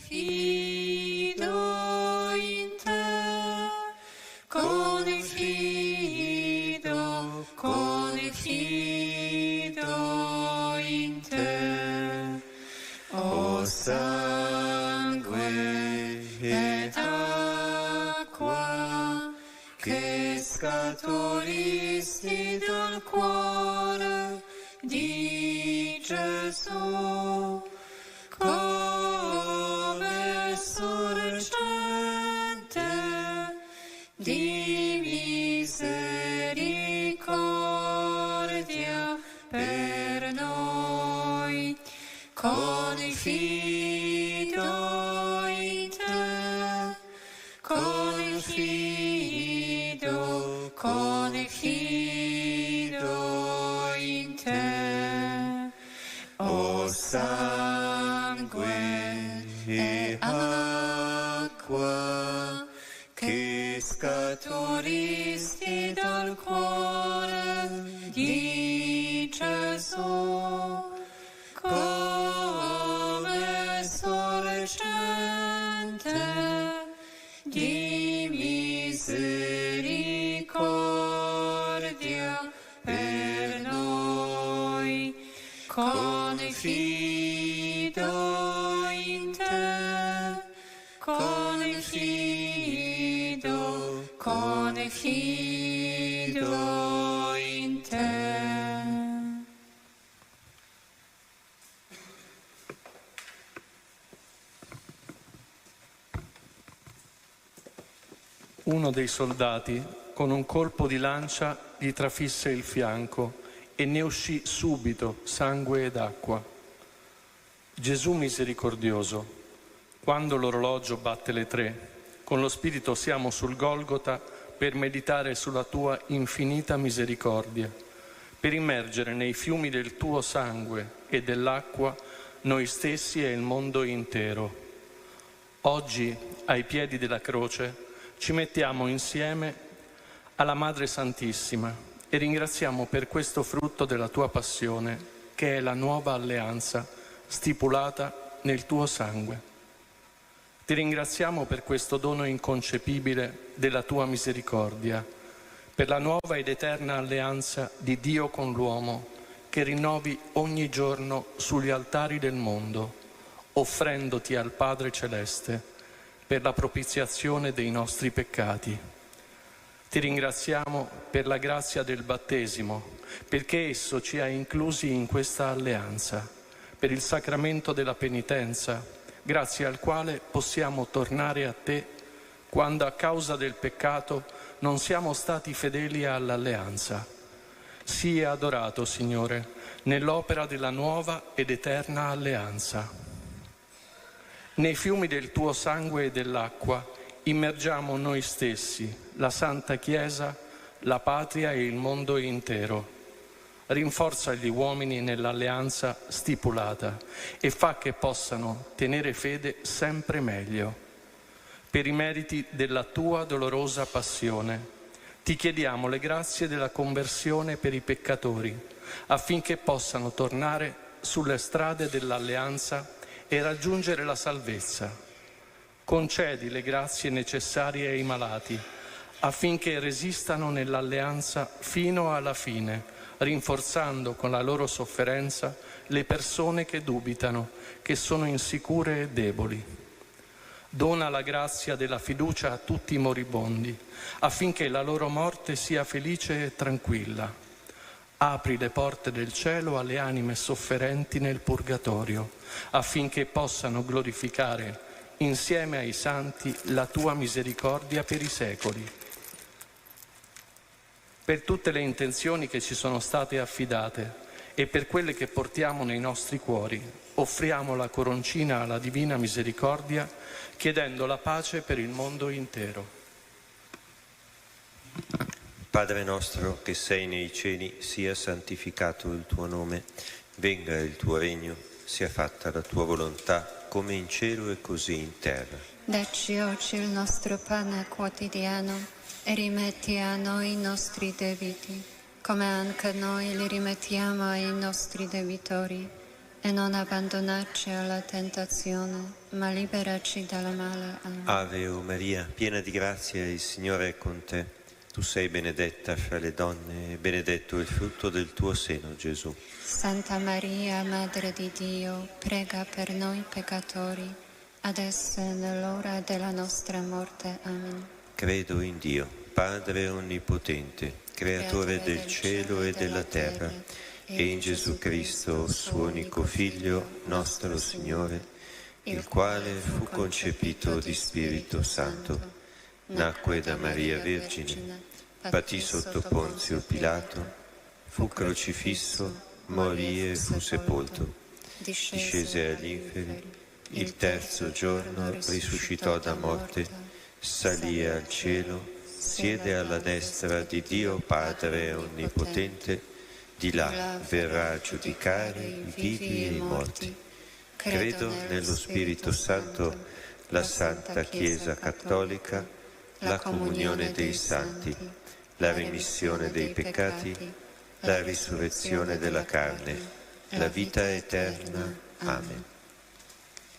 fido in te, confido in te, o sangue ed acqua che scaturisti dal cuore di Gesù, come sorgente di misericordia per noi, confido in te, confido in te, o sangue e acqua che scaturisti dal cuore di Gesù, come sorgente di misericordia per noi, confido in te, confido in te. Uno dei soldati, con un colpo di lancia, gli trafisse il fianco e ne uscì subito sangue ed acqua. Gesù misericordioso, quando l'orologio batte le 3, con lo Spirito siamo sul Golgota per meditare sulla tua infinita misericordia, per immergere nei fiumi del tuo sangue e dell'acqua noi stessi e il mondo intero. Oggi, ai piedi della croce, ci mettiamo insieme alla Madre Santissima e ringraziamo per questo frutto della tua passione, che è la nuova alleanza stipulata nel tuo sangue. Ti ringraziamo per questo dono inconcepibile della tua misericordia, per la nuova ed eterna alleanza di Dio con l'uomo, che rinnovi ogni giorno sugli altari del mondo, offrendoti al Padre Celeste per la propiziazione dei nostri peccati. Ti ringraziamo per la grazia del battesimo, perché esso ci ha inclusi in questa alleanza, per il sacramento della penitenza, grazie al quale possiamo tornare a te quando a causa del peccato non siamo stati fedeli all'alleanza. Sii adorato, Signore, nell'opera della nuova ed eterna alleanza. Nei fiumi del tuo sangue e dell'acqua immergiamo noi stessi, la Santa Chiesa, la patria e il mondo intero. Rinforza gli uomini nell'alleanza stipulata e fa che possano tenere fede sempre meglio. Per i meriti della tua dolorosa passione, ti chiediamo le grazie della conversione per i peccatori, affinché possano tornare sulle strade dell'alleanza e raggiungere la salvezza. Concedi le grazie necessarie ai malati, affinché resistano nell'alleanza fino alla fine, rinforzando con la loro sofferenza le persone che dubitano, che sono insicure e deboli. Dona la grazia della fiducia a tutti i moribondi, affinché la loro morte sia felice e tranquilla. Apri le porte del cielo alle anime sofferenti nel purgatorio, affinché possano glorificare insieme ai santi la tua misericordia per i secoli. Per tutte le intenzioni che ci sono state affidate e per quelle che portiamo nei nostri cuori, offriamo la coroncina alla Divina Misericordia, chiedendo la pace per il mondo intero. Padre nostro che sei nei cieli, sia santificato il tuo nome, venga il tuo regno, sia fatta la tua volontà, come in cielo e così in terra. Dacci oggi il nostro pane quotidiano e rimetti a noi i nostri debiti, come anche noi li rimettiamo ai nostri debitori. e non abbandonarci alla tentazione, ma liberaci dal male. Amen. Ave o Maria, piena di grazia, il Signore è con te. Tu sei benedetta fra le donne e benedetto il frutto del tuo seno, Gesù. Santa Maria, Madre di Dio, prega per noi peccatori, adesso e nell'ora della nostra morte. Amen. Credo in Dio, Padre Onnipotente, Creatore del cielo e della terra, e in Gesù Cristo, suo unico Figlio, nostro Signore, il quale fu concepito di Spirito Santo, nacque da Maria Vergine, patì sotto Ponzio Pilato, fu crocifisso, morì e fu sepolto, discese agli inferi, il terzo giorno risuscitò da morte, salì al cielo, siede alla destra di Dio Padre Onnipotente, di là verrà a giudicare i vivi e i morti. Credo nello Spirito Santo, la Santa Chiesa Cattolica, la comunione dei santi, la remissione dei peccati, la risurrezione della carne, la vita eterna. Amen.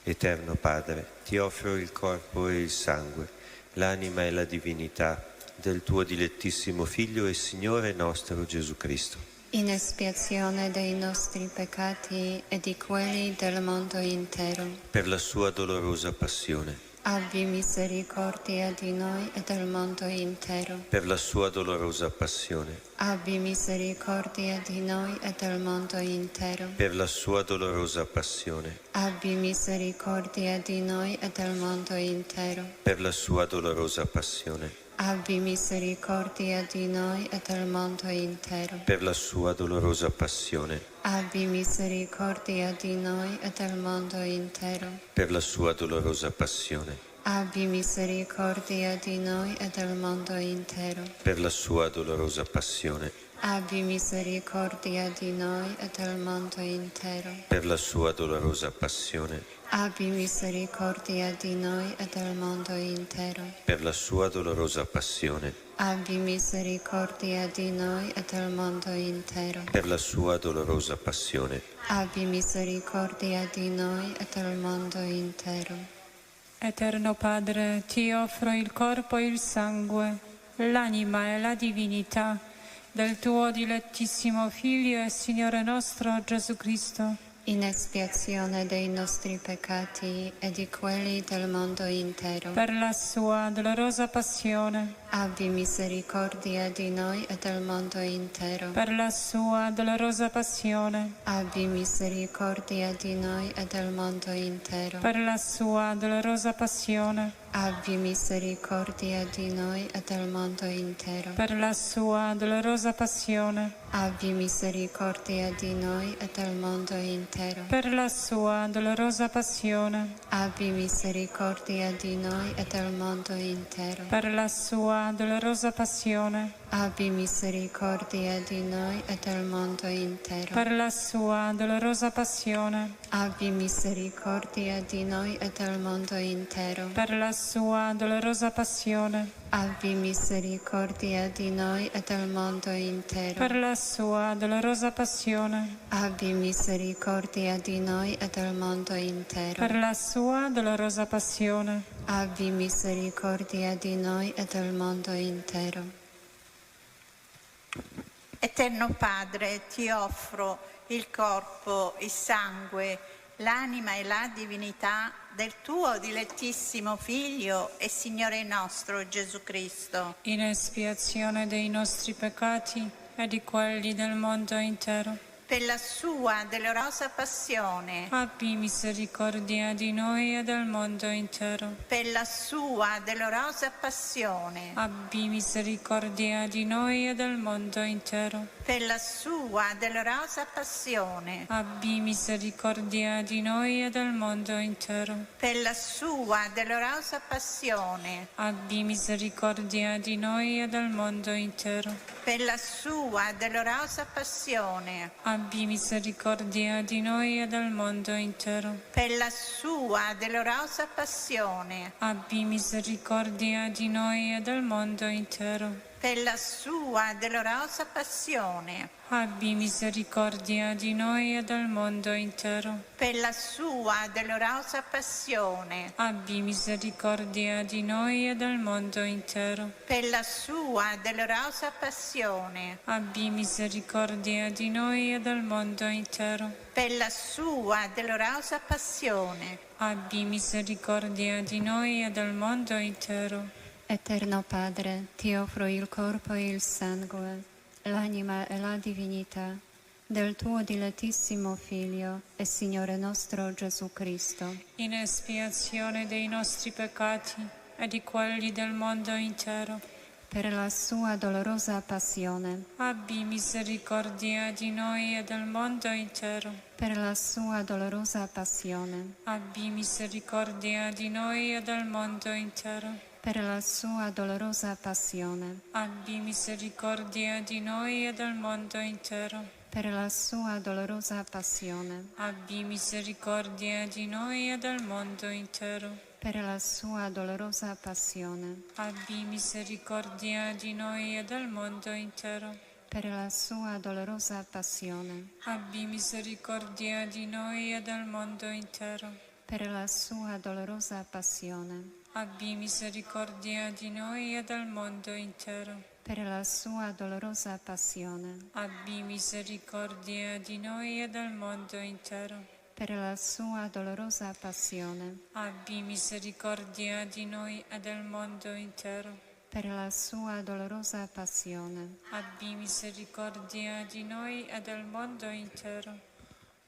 Eterno Padre, ti offro il corpo e il sangue, l'anima e la divinità del tuo dilettissimo Figlio e Signore nostro Gesù Cristo, in espiazione dei nostri peccati e di quelli del mondo intero. per la sua dolorosa passione, Abbi misericordia di noi e del mondo intero. per la sua dolorosa passione, Abbi misericordia di noi e del mondo intero. per la sua dolorosa passione, Abbi misericordia di noi e del mondo intero. per la sua dolorosa passione, Abbi misericordia di noi e del mondo intero. per la sua dolorosa passione, Abbi misericordia di noi e del mondo intero. per la sua dolorosa passione, Abbi misericordia di noi e del mondo intero. per la sua dolorosa passione, Abbi misericordia di noi e del mondo intero. per la sua dolorosa passione, Abbi misericordia di noi e del mondo intero. per la sua dolorosa passione, Abbi misericordia di noi e del mondo intero. per la sua dolorosa passione, Abbi misericordia di noi e del mondo intero. Eterno Padre, ti offro il corpo e il sangue, l'anima e la divinità del tuo dilettissimo Figlio e Signore nostro Gesù Cristo, In espiazione dei nostri peccati e di quelli del mondo intero. per la sua dolorosa passione, Abbi misericordia di noi e del mondo intero. per la sua dolorosa passione, Abbi misericordia di noi e del mondo intero. per la sua dolorosa passione, Abbi misericordia di noi e del mondo intero. per la sua dolorosa passione, Abbi misericordia di noi e del mondo intero. per la sua dolorosa passione, Abbi misericordia di noi e del mondo intero. per la sua dolorosa passione, Abbi misericordia di noi e del mondo intero. per la sua dolorosa passione, Abbi misericordia di noi e del mondo intero. per la sua dolorosa passione, Abbi misericordia di noi e del mondo intero. per la sua dolorosa passione, Abbi misericordia di noi e del mondo intero. per la sua dolorosa passione, Abbi misericordia di noi e del mondo intero. Eterno Padre, ti offro il corpo, il sangue, l'anima e la divinità del tuo dilettissimo Figlio e Signore nostro Gesù Cristo, in espiazione dei nostri peccati e di quelli del mondo intero. per la sua dolorosa passione, Abbi misericordia di noi e del mondo intero. per la sua dolorosa passione, Abbi misericordia di noi e del mondo intero. per la sua dolorosa passione, Abbi misericordia di noi e del mondo intero. per la sua dolorosa passione, Abbi misericordia di noi e del mondo intero. per la sua dolorosa passione, Abbi misericordia di noi e del mondo intero. per la sua dolorosa passione, Abbi misericordia di noi e del mondo intero. per la sua dolorosa passione, abbi misericordia di noi e del mondo intero. per la sua dolorosa passione, Abbi misericordia di noi e del mondo intero. per la sua dolorosa passione, Abbi misericordia di noi e del mondo intero. per la sua dolorosa passione, Abbi misericordia di noi e del mondo intero. Eterno Padre, ti offro il corpo e il sangue, l'anima e la divinità del tuo dilettissimo Figlio e Signore nostro Gesù Cristo, In espiazione dei nostri peccati e di quelli del mondo intero. per la sua dolorosa passione, Abbi misericordia di noi e del mondo intero. per la sua dolorosa passione, Abbi misericordia di noi e del mondo intero. per la sua dolorosa passione, Abbi misericordia di noi e del mondo intero. per la sua dolorosa passione, Abbi misericordia di noi e del mondo intero. per la sua dolorosa passione, Abbi misericordia di noi e del mondo intero. per la sua dolorosa passione, Abbi misericordia di noi e del mondo intero. per la sua dolorosa passione, Abbi misericordia di noi e del mondo intero. per la sua dolorosa passione, Abbi misericordia di noi e del mondo intero. per la sua dolorosa passione, Abbi misericordia di noi e del mondo intero. per la sua dolorosa passione, Abbi misericordia di noi e del mondo intero.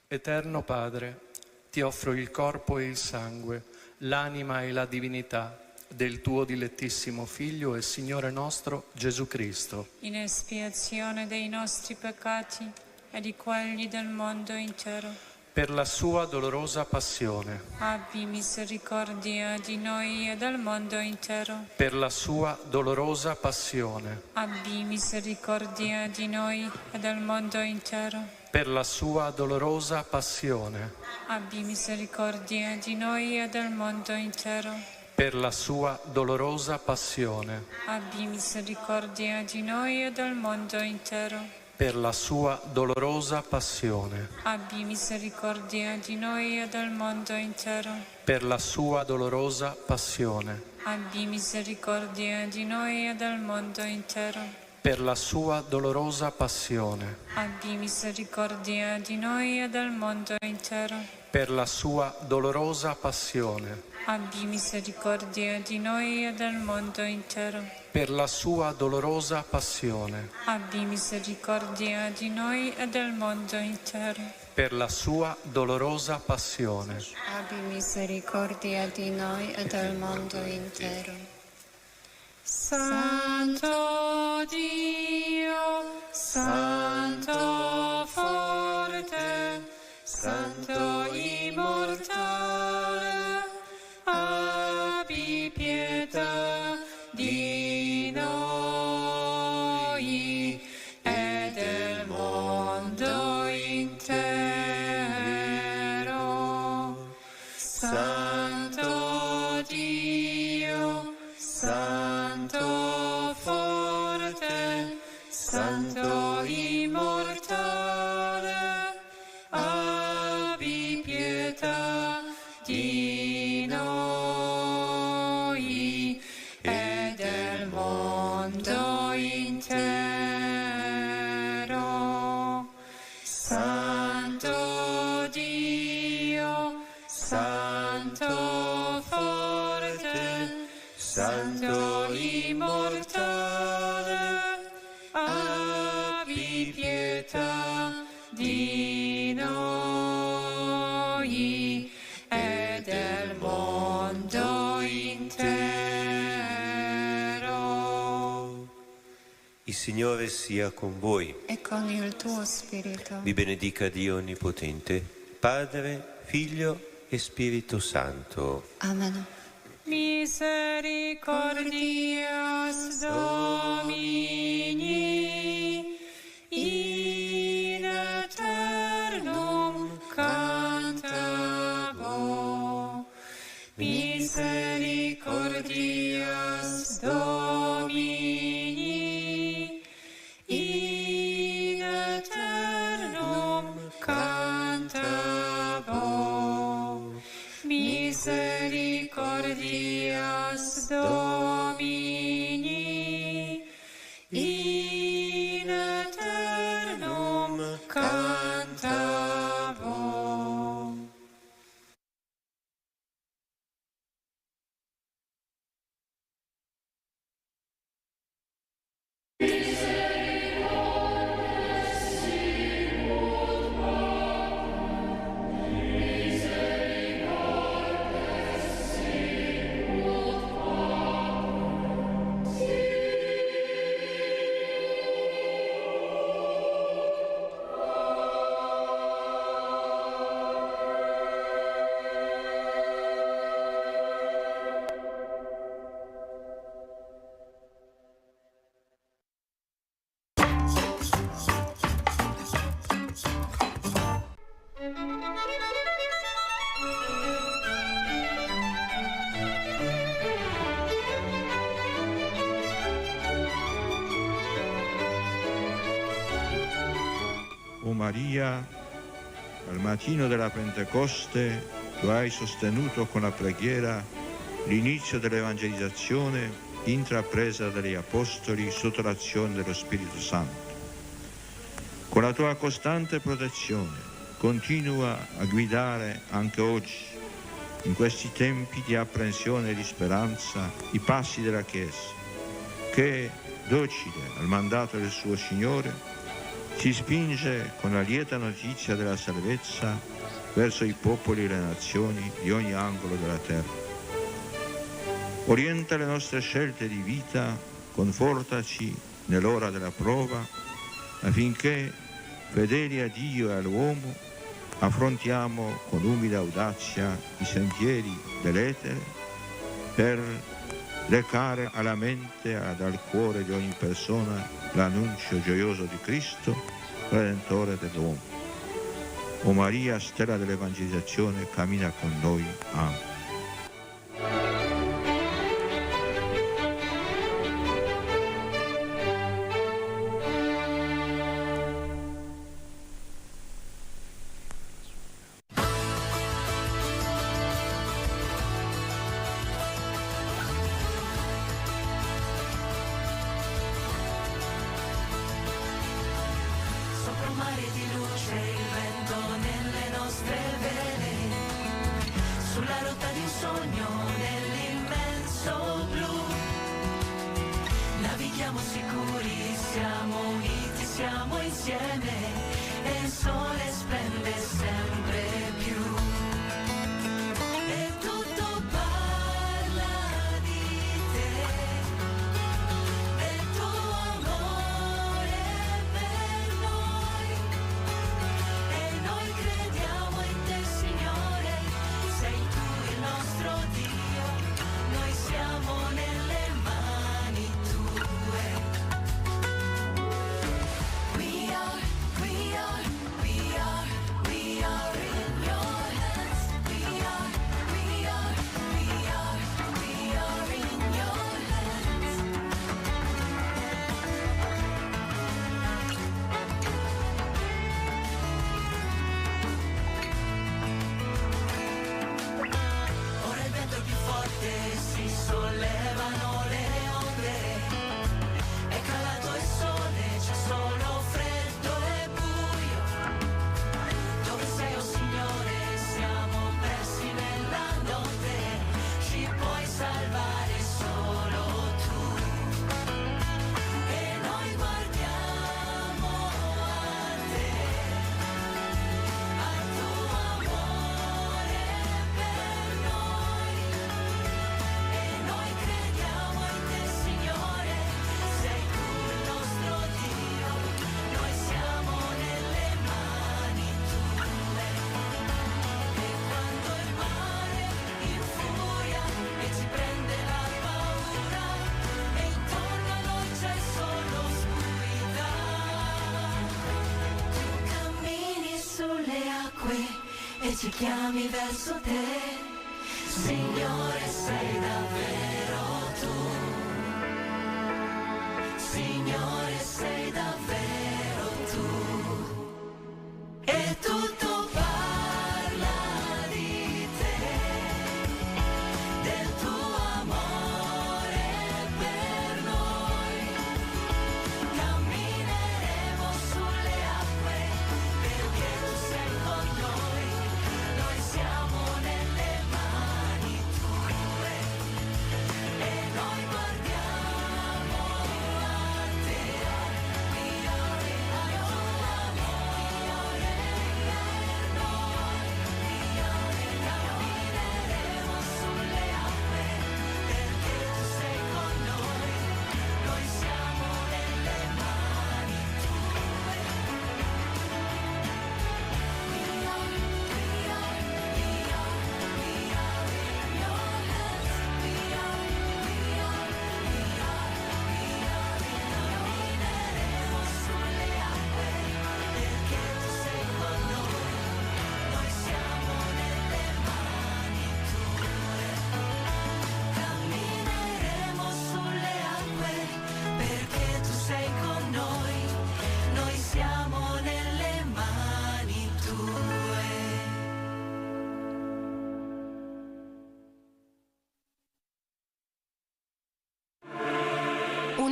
Eterno Padre, ti offro il corpo e il sangue, l'anima e la divinità del tuo dilettissimo Figlio e Signore nostro Gesù Cristo, In espiazione dei nostri peccati e di quelli del mondo intero. per la sua dolorosa passione, Abbi misericordia di noi e del mondo intero. per la sua dolorosa passione, Abbi misericordia di noi e del mondo intero. per la sua dolorosa passione, Abbi misericordia di noi e del mondo intero. per la sua dolorosa passione, Abbi misericordia di noi e del mondo intero. per la sua dolorosa passione, Abbi misericordia di noi e del mondo intero. per la sua dolorosa passione, Abbi misericordia di noi e del mondo intero. per la sua dolorosa passione, Abbi misericordia di noi e del mondo intero. per la sua dolorosa passione, Abbi misericordia di noi e del mondo intero. per la sua dolorosa passione, Abbi misericordia di noi e del mondo intero. per la sua dolorosa passione, abbi misericordia di noi e del mondo intero. Santo Dio, Santo forte, Santo immortale, abbi pietà di noi e del mondo intero. Santo Dio, Santo forte, Santo immortale, abbi pietà di noi e del mondo intero. Santo Dio, Santo forte, Santo immortale, abbi pietà di noi e del mondo intero. Il Signore sia con voi. E con il tuo spirito. Vi benedica Dio Onnipotente, Padre, Figlio e Spirito Santo. Amen. Misericordias Domini in aeternum cantabo. Misericordias Domini in aeternum misericordias Domini, in eternum cantabo. O Maria, al mattino della Pentecoste tu hai sostenuto con la preghiera l'inizio dell'evangelizzazione intrapresa dagli Apostoli sotto l'azione dello Spirito Santo. Con la tua costante protezione continua a guidare anche oggi, in questi tempi di apprensione e di speranza, i passi della Chiesa, che, docile al mandato del suo Signore, si spinge con la lieta notizia della salvezza verso i popoli e le nazioni di ogni angolo della terra. Orienta le nostre scelte di vita, confortaci nell'ora della prova, affinché, fedeli a Dio e all'uomo, affrontiamo con umile audacia i sentieri dell'etere per recare alla mente ed al cuore di ogni persona l'annuncio gioioso di Cristo, Redentore dell'uomo. O Maria, stella dell'evangelizzazione, cammina con noi. Amen. E ci chiami verso te, Signore, sei davvero tu. Signore, sei davvero tu. E tutto parla di te.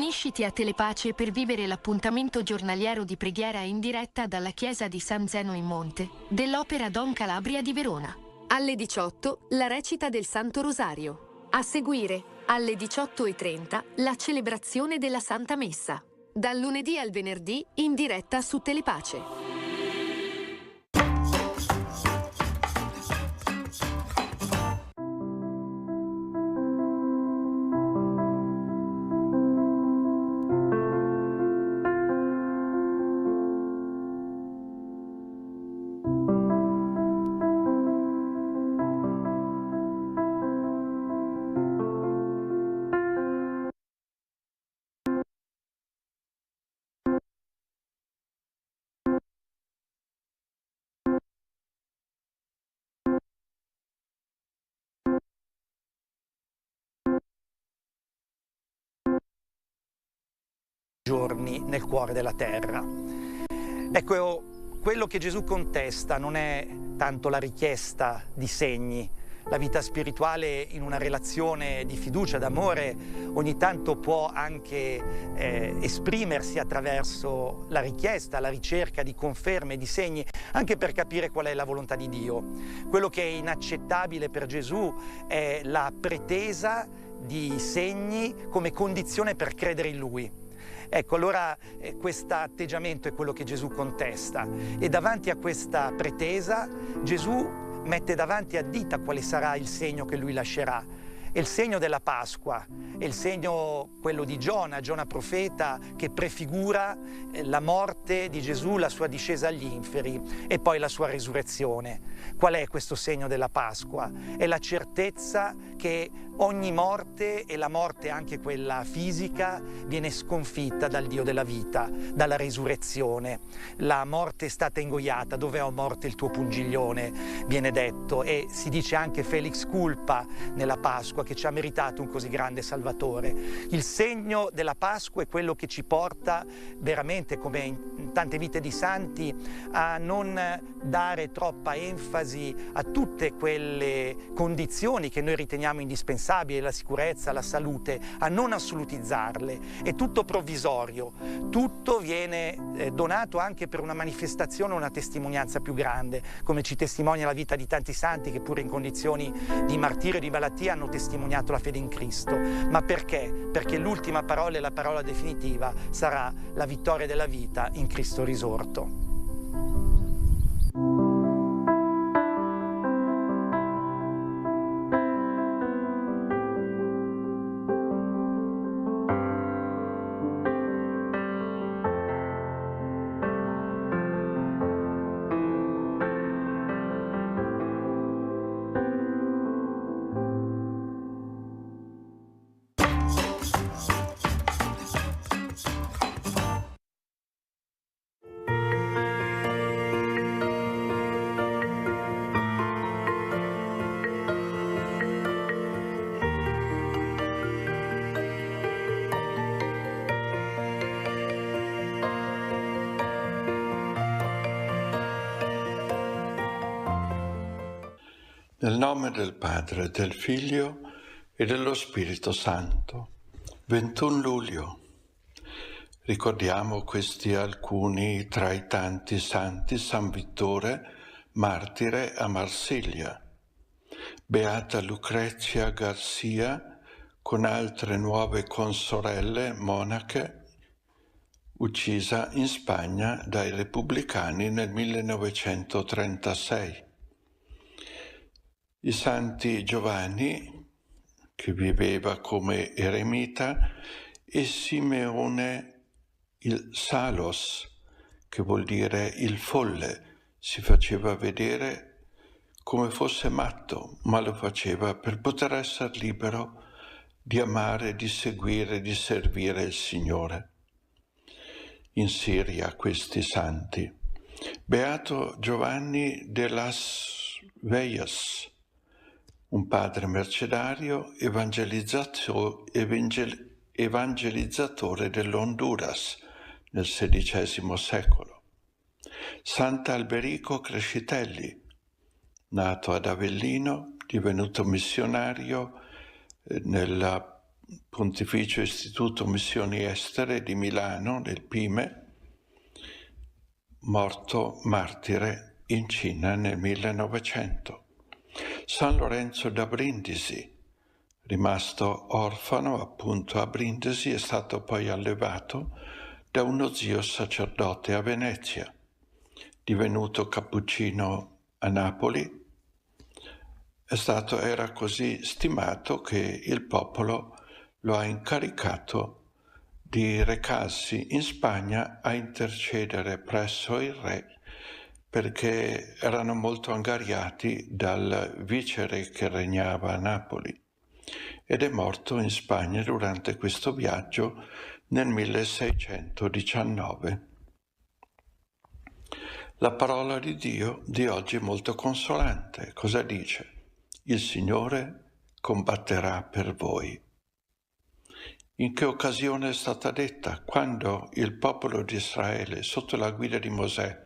Unisciti a Telepace per vivere l'appuntamento giornaliero di preghiera in diretta dalla chiesa di San Zeno in Monte dell'Opera Don Calabria di Verona. Alle 18 la recita del Santo Rosario. A seguire, alle 18:30, la celebrazione della Santa Messa. Dal lunedì al venerdì in diretta su Telepace. Giorni nel cuore della terra. Ecco, quello che Gesù contesta non è tanto la richiesta di segni. La vita spirituale in una relazione di fiducia, d'amore, ogni tanto può anche esprimersi attraverso la richiesta, la ricerca di conferme, di segni, anche per capire qual è la volontà di Dio. Quello che è inaccettabile per Gesù è la pretesa di segni come condizione per credere in Lui. Ecco, allora questo atteggiamento è quello che Gesù contesta, e davanti a questa pretesa Gesù mette davanti a dita quale sarà il segno che lui lascerà. È il segno della Pasqua, è il segno quello di Giona profeta, che prefigura la morte di Gesù, la sua discesa agli inferi e poi la sua resurrezione. Qual è questo segno della Pasqua? È la certezza che ogni morte, e la morte anche quella fisica, viene sconfitta dal Dio della vita, dalla resurrezione. La morte è stata ingoiata. Dov'è, o morte, il tuo pungiglione? Viene detto, e si dice anche Felix culpa nella Pasqua, che ci ha meritato un così grande Salvatore. Il segno della Pasqua è quello che ci porta veramente, come in tante vite di santi, a non dare troppa enfasi a tutte quelle condizioni che noi riteniamo indispensabili, la sicurezza, la salute, a non assolutizzarle. È tutto provvisorio, tutto viene donato anche per una manifestazione, una testimonianza più grande, come ci testimonia la vita di tanti santi che pure in condizioni di martirio e di malattia hanno testimoniato la fede in Cristo. Ma perché? Perché l'ultima parola e la parola definitiva sarà la vittoria della vita in Cristo risorto. Nel nome del Padre, del Figlio e dello Spirito Santo. 21 luglio. Ricordiamo questi alcuni tra i tanti santi: San Vittore, martire a Marsiglia; Beata Lucrezia Garcia, con altre 9 consorelle monache, uccisa in Spagna dai repubblicani nel 1936. I santi Giovanni, che viveva come eremita, e Simeone il Salos, che vuol dire il folle, si faceva vedere come fosse matto, ma lo faceva per poter essere libero di amare, di seguire, di servire il Signore. In Siria questi santi. Beato Giovanni de las Vellas, un padre mercedario, evangelizzatore dell'Honduras nel XVI secolo. Sant'Alberico Crescitelli, nato ad Avellino, divenuto missionario nella Pontificio Istituto Missioni Estere di Milano, nel Pime, morto martire in Cina nel 1900. San Lorenzo da Brindisi, rimasto orfano appunto a Brindisi, è stato poi allevato da uno zio sacerdote a Venezia, divenuto cappuccino a Napoli. Era così stimato che il popolo lo ha incaricato di recarsi in Spagna a intercedere presso il re, perché erano molto angariati dal viceré che regnava a Napoli, ed è morto in Spagna durante questo viaggio nel 1619. La parola di Dio di oggi è molto consolante. Cosa dice? Il Signore combatterà per voi. In che occasione è stata detta? Quando il popolo di Israele, sotto la guida di Mosè,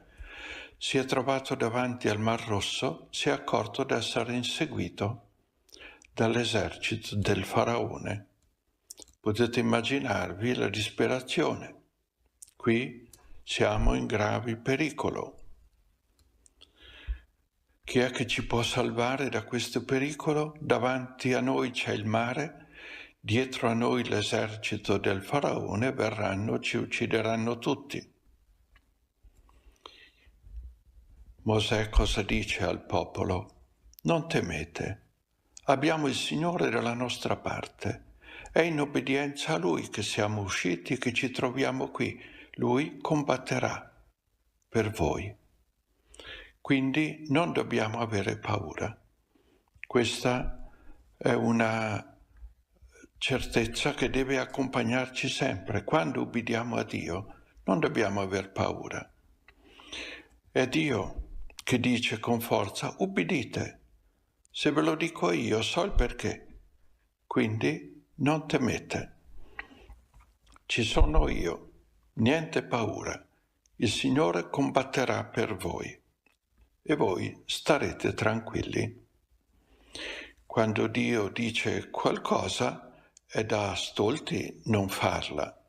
si è trovato davanti al Mar Rosso, si è accorto di essere inseguito dall'esercito del faraone. Potete immaginarvi la disperazione. Qui siamo in grave pericolo. Chi è che ci può salvare da questo pericolo? Davanti a noi c'è il mare, dietro a noi l'esercito del faraone, verranno, ci uccideranno tutti. Mosè cosa dice al popolo? Non temete, abbiamo il Signore dalla nostra parte. È in obbedienza a Lui che siamo usciti e che ci troviamo qui. Lui combatterà per voi. Quindi non dobbiamo avere paura. Questa è una certezza che deve accompagnarci sempre. Quando ubbidiamo a Dio non dobbiamo aver paura. È Dio che dice con forza: ubbidite. Se ve lo dico io, so il perché. Quindi non temete. Ci sono io, niente paura. Il Signore combatterà per voi e voi starete tranquilli. Quando Dio dice qualcosa è da stolti non farla.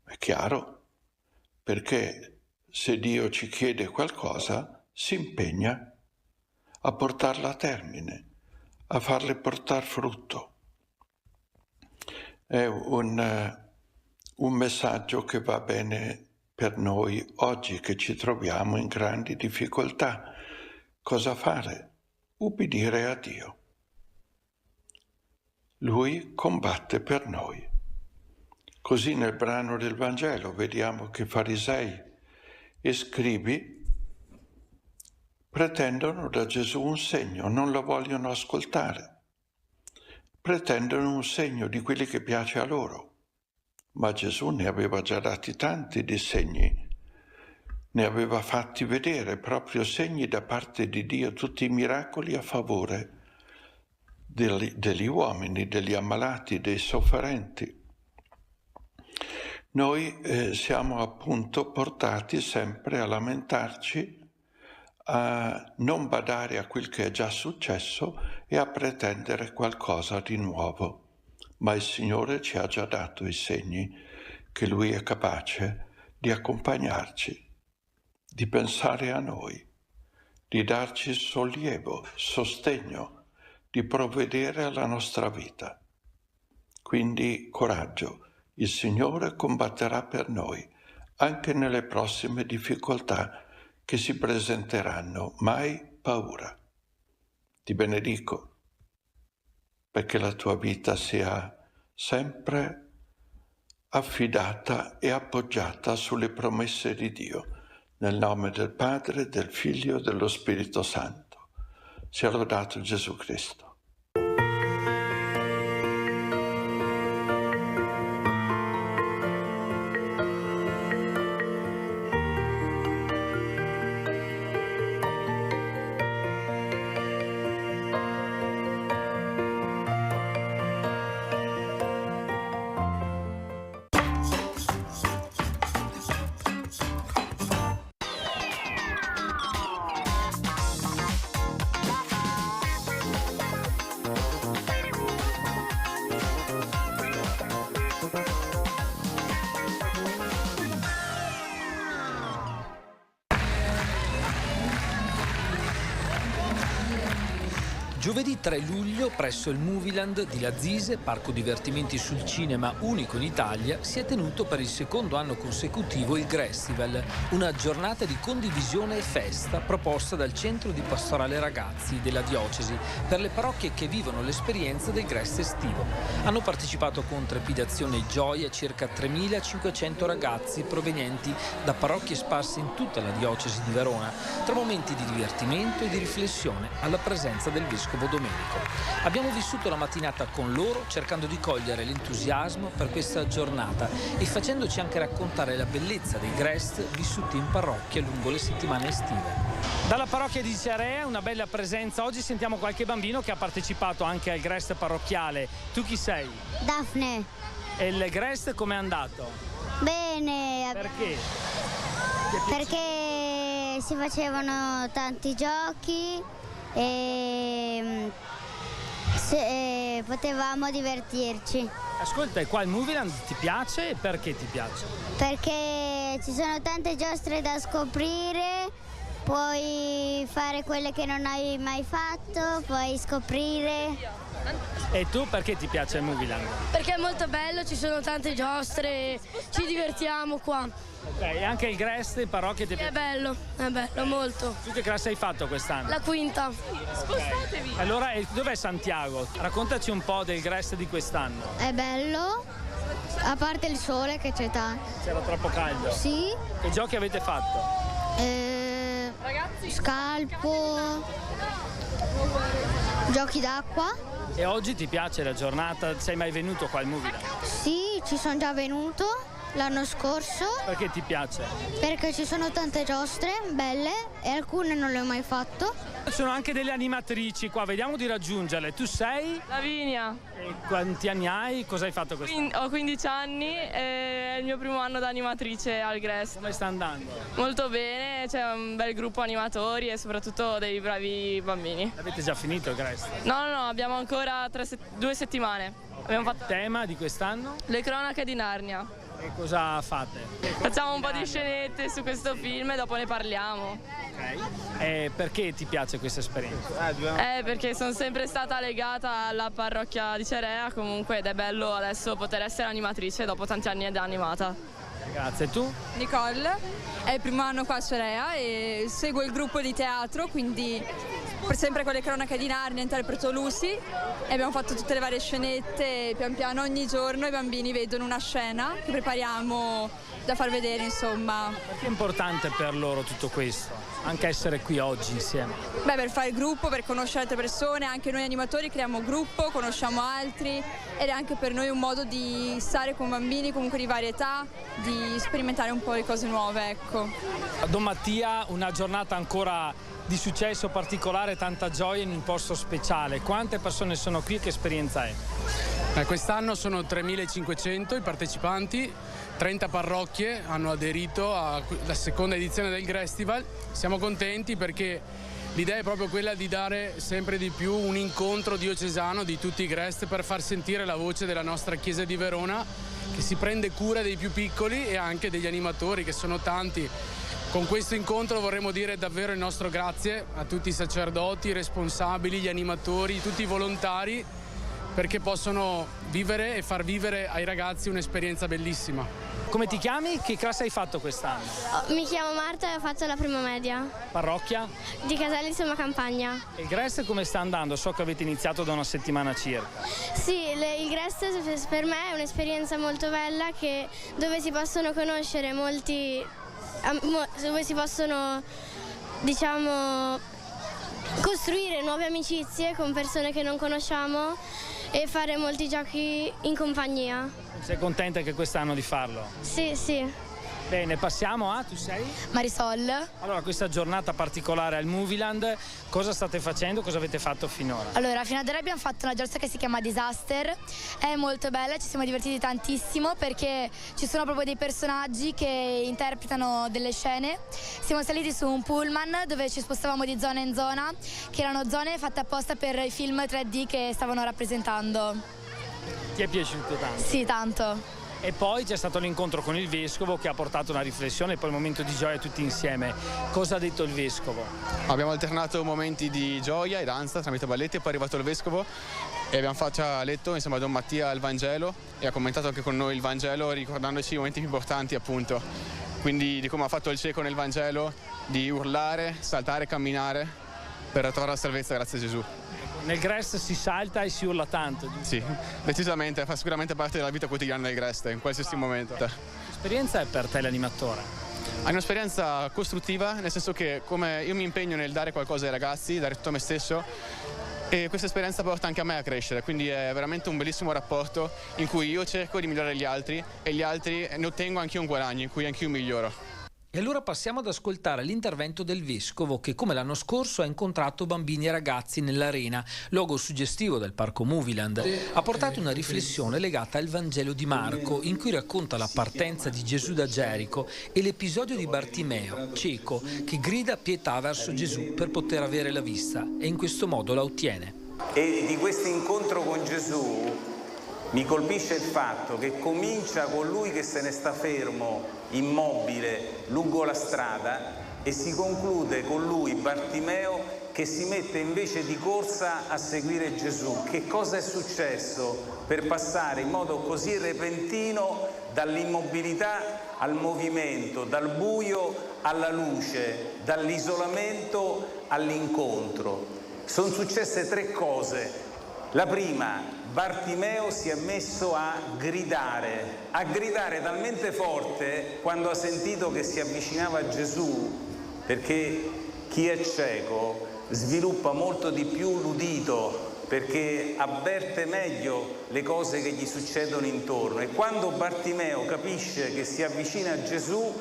È chiaro? Perché se Dio ci chiede qualcosa, si impegna a portarla a termine, a farle portare frutto. È un messaggio che va bene per noi oggi che ci troviamo in grandi difficoltà. Cosa fare? Ubbidire a Dio. Lui combatte per noi. Così nel brano del Vangelo vediamo che farisei e scribi pretendono da Gesù un segno, non lo vogliono ascoltare. Pretendono un segno di quelli che piace a loro. Ma Gesù ne aveva già dati tanti di segni, ne aveva fatti vedere proprio segni da parte di Dio, tutti i miracoli a favore degli uomini, degli ammalati, dei sofferenti. Noi siamo appunto portati sempre a lamentarci, a non badare a quel che è già successo e a pretendere qualcosa di nuovo. Ma il Signore ci ha già dato i segni che Lui è capace di accompagnarci, di pensare a noi, di darci sollievo, sostegno, di provvedere alla nostra vita. Quindi coraggio, il Signore combatterà per noi, anche nelle prossime difficoltà che si presenteranno. Mai paura. Ti benedico, perché la tua vita sia sempre affidata e appoggiata sulle promesse di Dio, nel nome del Padre, del Figlio e dello Spirito Santo. Sia lodato Gesù Cristo. Giovedì 3 luglio, presso il Movieland di Lazise, parco divertimenti sul cinema unico in Italia, si è tenuto per il secondo anno consecutivo il Grestival, una giornata di condivisione e festa proposta dal Centro di Pastorale Ragazzi della Diocesi per le parrocchie che vivono l'esperienza del Grest estivo. Hanno partecipato con trepidazione e gioia circa 3.500 ragazzi provenienti da parrocchie sparse in tutta la Diocesi di Verona, tra momenti di divertimento e di riflessione alla presenza del Vescovo Domenico. Abbiamo vissuto la mattinata con loro cercando di cogliere l'entusiasmo per questa giornata e facendoci anche raccontare la bellezza dei Grest vissuti in parrocchia lungo le settimane estive. Dalla parrocchia di Cerea una bella presenza. Oggi sentiamo qualche bambino che ha partecipato anche al Grest parrocchiale. Tu chi sei? Daphne. E il Grest com'è andato? Bene. Perché? Perché si facevano tanti giochi e potevamo divertirci. Ascolta, e qua il Movieland ti piace e perché ti piace? Perché ci sono tante giostre da scoprire, puoi fare quelle che non hai mai fatto, puoi scoprire. E tu perché ti piace il Movieland? Perché è molto bello, ci sono tante giostre, ci divertiamo qua. Ok, e anche il Grest in parrocchia ti piace? È bello molto. Tu che classe hai fatto quest'anno? La quinta. Spostatevi. Allora, dov'è Santiago? Raccontaci un po' del Grest di quest'anno. È bello, a parte il sole che c'è tanto. C'era troppo caldo? Sì. Che giochi avete fatto? Ragazzi? Scalpo, giochi d'acqua. E oggi ti piace la giornata? Sei mai venuto qua al Movieland? Sì, ci sono già venuto l'anno scorso. Perché ti piace? Perché ci sono tante giostre belle e alcune non le ho mai fatto. Ci sono anche delle animatrici qua, vediamo di raggiungerle. Tu sei? Lavinia. E quanti anni hai? Cosa hai fatto quest'anno? Ho 15 anni e è il mio primo anno da animatrice al Grest. Come sta andando? Molto bene, c'è un bel gruppo animatori e soprattutto dei bravi bambini. Avete già finito il Grest? No, abbiamo ancora 2 settimane. Abbiamo fatto il tema di quest'anno? Le cronache di Narnia. E cosa fate? Facciamo un po' di scenette su questo film e dopo ne parliamo. Ok. E perché ti piace questa esperienza? Perché sono sempre stata legata alla parrocchia di Cerea comunque ed è bello adesso poter essere animatrice dopo tanti anni da animata. Grazie. E tu? Nicole, è il primo anno qua a Cerea e seguo il gruppo di teatro, quindi per sempre con le cronache di Narnia interpreto Lucy e abbiamo fatto tutte le varie scenette e pian piano ogni giorno i bambini vedono una scena che prepariamo da far vedere, insomma. Perché è importante per loro tutto questo? Anche essere qui oggi insieme? Beh, per fare il gruppo, per conoscere altre persone, anche noi animatori creiamo gruppo, conosciamo altri ed è anche per noi un modo di stare con bambini comunque di varietà, di sperimentare un po' le cose nuove, ecco. Don Mattia, una giornata ancora di successo particolare, tanta gioia in un posto speciale. Quante persone sono qui e che esperienza è? Quest'anno sono 3.500 i partecipanti, 30 parrocchie hanno aderito alla seconda edizione del Grestival. Siamo contenti perché l'idea è proprio quella di dare sempre di più un incontro diocesano di tutti i Grest per far sentire la voce della nostra Chiesa di Verona, che si prende cura dei più piccoli e anche degli animatori, che sono tanti. Con questo incontro vorremmo dire davvero il nostro grazie a tutti i sacerdoti, i responsabili, gli animatori, tutti i volontari, perché possono vivere e far vivere ai ragazzi un'esperienza bellissima. Come ti chiami? Che classe hai fatto quest'anno? Mi chiamo Marta e ho fatto la prima media. Parrocchia? Di Caselli Somma Campagna. E il Grest come sta andando? So che avete iniziato da una settimana circa. Sì, il Grest per me è un'esperienza molto bella dove si possono conoscere dove si possono, diciamo, costruire nuove amicizie con persone che non conosciamo e fare molti giochi in compagnia. Sei contenta che quest'anno di farlo? Sì, sì. Bene, passiamo a... Tu sei? Marisol. Allora, questa giornata particolare al Movieland, cosa state facendo? Cosa avete fatto finora? Allora, fino ad ora abbiamo fatto una giostra che si chiama Disaster, è molto bella, ci siamo divertiti tantissimo perché ci sono proprio dei personaggi che interpretano delle scene. Siamo saliti su un pullman dove ci spostavamo di zona in zona, che erano zone fatte apposta per i film 3D che stavano rappresentando. Ti è piaciuto tanto? Sì, tanto. E poi c'è stato l'incontro con il Vescovo che ha portato una riflessione e poi un momento di gioia tutti insieme. Cosa ha detto il Vescovo? Abbiamo alternato momenti di gioia e danza tramite balletti, e poi è arrivato il Vescovo e ha letto insieme a Don Mattia il Vangelo e ha commentato anche con noi il Vangelo, ricordandoci i momenti più importanti, appunto. Quindi di come ha fatto il cieco nel Vangelo, di urlare, saltare, camminare per trovare la salvezza grazie a Gesù. Nel Grest si salta e si urla tanto, giusto? Sì, decisamente, fa sicuramente parte della vita quotidiana del Grest, in qualsiasi momento. Che esperienza è per te l'animatore? È un'esperienza costruttiva, nel senso che come io mi impegno nel dare qualcosa ai ragazzi, dare tutto a me stesso, e questa esperienza porta anche a me a crescere, quindi è veramente un bellissimo rapporto in cui io cerco di migliorare gli altri e gli altri ne ottengo anche io un guadagno, in cui anche io miglioro. E allora passiamo ad ascoltare l'intervento del Vescovo che, come l'anno scorso, ha incontrato bambini e ragazzi nell'Arena, luogo suggestivo del Parco Movieland. Ha portato una riflessione legata al Vangelo di Marco, in cui racconta la partenza di Gesù da Gerico e l'episodio di Bartimeo, cieco, che grida pietà verso Gesù per poter avere la vista e in questo modo la ottiene. E di questo incontro con Gesù mi colpisce il fatto che comincia con lui che se ne sta fermo, immobile, lungo la strada, e si conclude con lui, Bartimeo, che si mette invece di corsa a seguire Gesù. Che cosa è successo per passare in modo così repentino dall'immobilità al movimento, dal buio alla luce, dall'isolamento all'incontro? Sono successe 3 cose. La prima, Bartimeo si è messo a gridare talmente forte quando ha sentito che si avvicinava a Gesù, perché chi è cieco sviluppa molto di più l'udito, perché avverte meglio le cose che gli succedono intorno, e quando Bartimeo capisce che si avvicina a Gesù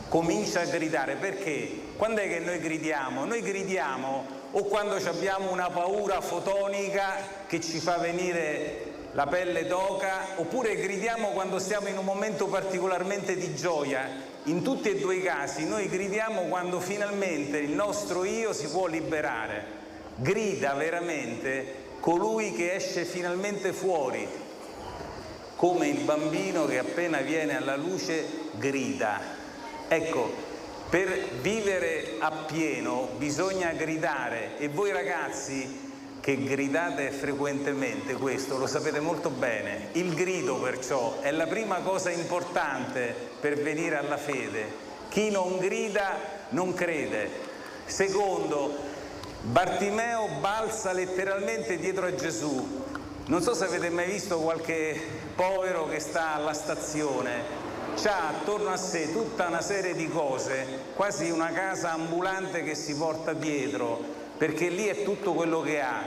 comincia a gridare. Perché? Quando è che noi gridiamo? Noi gridiamo o quando abbiamo una paura fotonica che ci fa venire la pelle d'oca, oppure gridiamo quando siamo in un momento particolarmente di gioia. In tutti e 2 i casi noi gridiamo quando finalmente il nostro io si può liberare. Grida veramente colui che esce finalmente fuori, come il bambino che appena viene alla luce grida. Ecco, per vivere appieno bisogna gridare, e voi ragazzi che gridate frequentemente questo lo sapete molto bene. Il grido perciò è la prima cosa importante per venire alla fede. Chi non grida non crede. Secondo, Bartimeo balza letteralmente dietro a Gesù. Non so se avete mai visto qualche povero che sta alla stazione. C'ha attorno a sé tutta una serie di cose, quasi una casa ambulante che si porta dietro, perché lì è tutto quello che ha.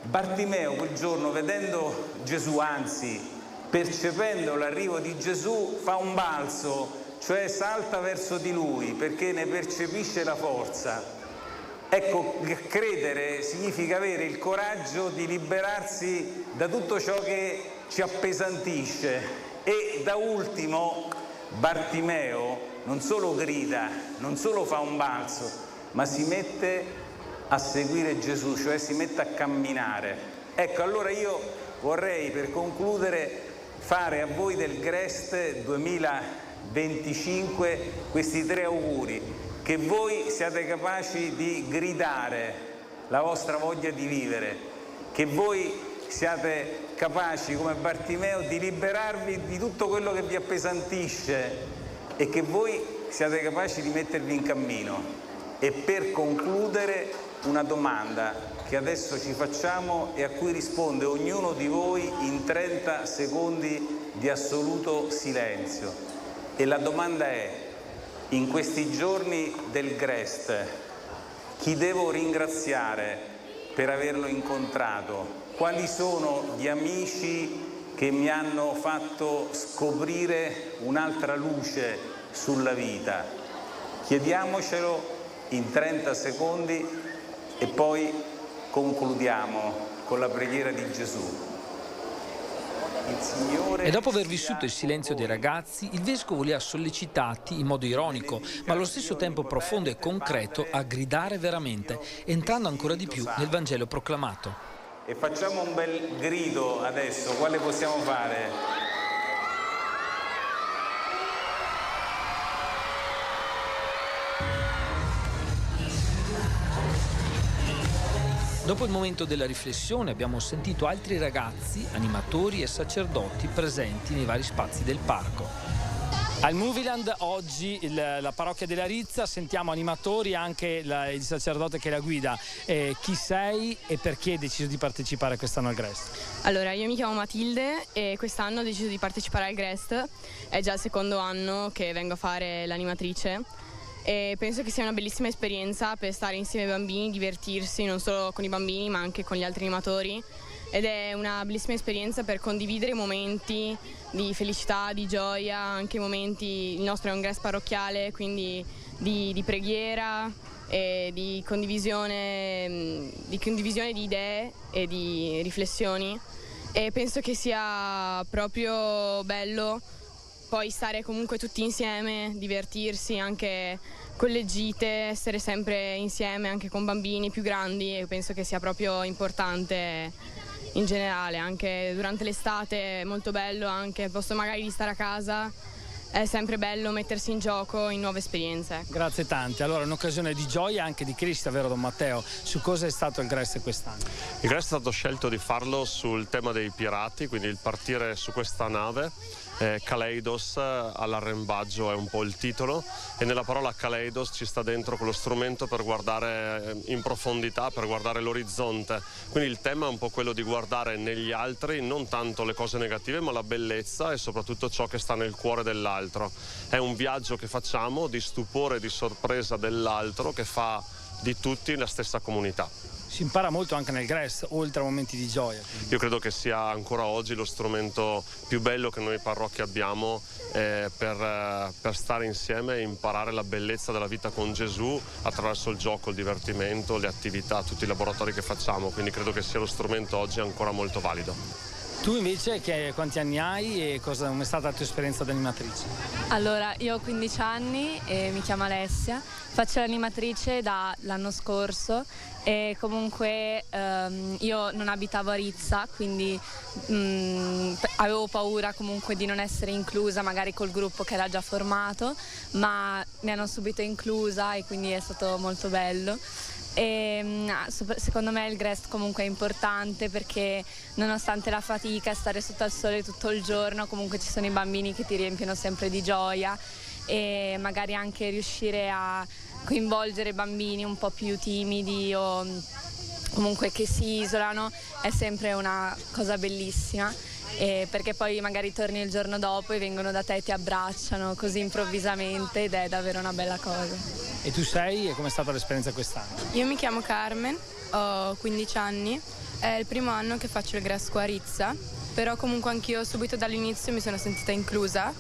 Bartimeo quel giorno, vedendo Gesù, anzi percependo l'arrivo di Gesù, fa un balzo, cioè salta verso di lui, perché ne percepisce la forza. Ecco, credere significa avere il coraggio di liberarsi da tutto ciò che ci appesantisce. E da ultimo, Bartimeo non solo grida, non solo fa un balzo, ma si mette a seguire Gesù, cioè si mette a camminare. Ecco, allora io vorrei, per concludere, fare a voi del Grest 2025 questi 3 auguri: che voi siate capaci di gridare la vostra voglia di vivere, che voi siate capaci, come Bartimeo, di liberarvi di tutto quello che vi appesantisce, e che voi siate capaci di mettervi in cammino. E per concludere, una domanda che adesso ci facciamo e a cui risponde ognuno di voi in 30 secondi di assoluto silenzio. E la domanda è: in questi giorni del Grest, chi devo ringraziare per averlo incontrato? Quali sono gli amici che mi hanno fatto scoprire un'altra luce sulla vita? Chiediamocelo in 30 secondi e poi concludiamo con la preghiera di Gesù. E dopo aver vissuto il silenzio dei ragazzi, il Vescovo li ha sollecitati in modo ironico, ma allo stesso tempo profondo e concreto, a gridare veramente, entrando ancora di più nel Vangelo proclamato. E facciamo un bel grido adesso. Quale possiamo fare? Dopo il momento della riflessione abbiamo sentito altri ragazzi, animatori e sacerdoti presenti nei vari spazi del parco. Al Movieland oggi la parrocchia della Rizza, sentiamo animatori e anche il sacerdote che la guida. Chi sei e perché hai deciso di partecipare quest'anno al Grest? Allora, io mi chiamo Matilde e quest'anno ho deciso di partecipare al Grest. È già il secondo anno che vengo a fare l'animatrice e penso che sia una bellissima esperienza per stare insieme ai bambini, divertirsi non solo con i bambini ma anche con gli altri animatori. Ed è una bellissima esperienza per condividere momenti di felicità, di gioia, anche momenti, il nostro è un Grest parrocchiale, quindi di preghiera e di condivisione di idee e di riflessioni. E penso che sia proprio bello poi stare comunque tutti insieme, divertirsi anche con le gite, essere sempre insieme anche con bambini più grandi, e penso che sia proprio importante in generale, anche durante l'estate è molto bello, anche al posto magari di stare a casa è sempre bello mettersi in gioco in nuove esperienze. Grazie tante. Allora, è un'occasione di gioia e anche di crescita, vero Don Matteo? Su cosa è stato il Grest quest'anno? Il Grest è stato scelto di farlo sul tema dei pirati, quindi il partire su questa nave. Kaleidos all'arrembaggio è un po' il titolo, e nella parola Kaleidos ci sta dentro quello strumento per guardare in profondità, per guardare l'orizzonte. Quindi il tema è un po' quello di guardare negli altri non tanto le cose negative ma la bellezza e soprattutto ciò che sta nel cuore dell'altro. È un viaggio che facciamo di stupore e di sorpresa dell'altro, che fa di tutti la stessa comunità. Si impara molto anche nel Grest, oltre a momenti di gioia. Io credo che sia ancora oggi lo strumento più bello che noi parrocchie abbiamo per stare insieme e imparare la bellezza della vita con Gesù attraverso il gioco, il divertimento, le attività, tutti i laboratori che facciamo. Quindi credo che sia lo strumento oggi ancora molto valido. Tu invece quanti anni hai e come è stata la tua esperienza da animatrice? Allora, io ho 15 anni e mi chiamo Alessia, faccio l'animatrice dall'anno scorso e comunque io non abitavo a Rizza, quindi avevo paura comunque di non essere inclusa magari col gruppo che era già formato, ma mi hanno subito inclusa e quindi è stato molto bello. E secondo me il Grest comunque è importante perché nonostante la fatica, stare sotto al sole tutto il giorno, comunque ci sono i bambini che ti riempiono sempre di gioia, e magari anche riuscire a coinvolgere bambini un po' più timidi o comunque che si isolano è sempre una cosa bellissima, perché poi magari torni il giorno dopo e vengono da te e ti abbracciano così improvvisamente ed è davvero una bella cosa. E tu sei? E com'è stata l'esperienza quest'anno? Io mi chiamo Carmen, ho 15 anni, è il primo anno che faccio il Grest qua a Rizza, però comunque anch'io subito dall'inizio mi sono sentita inclusa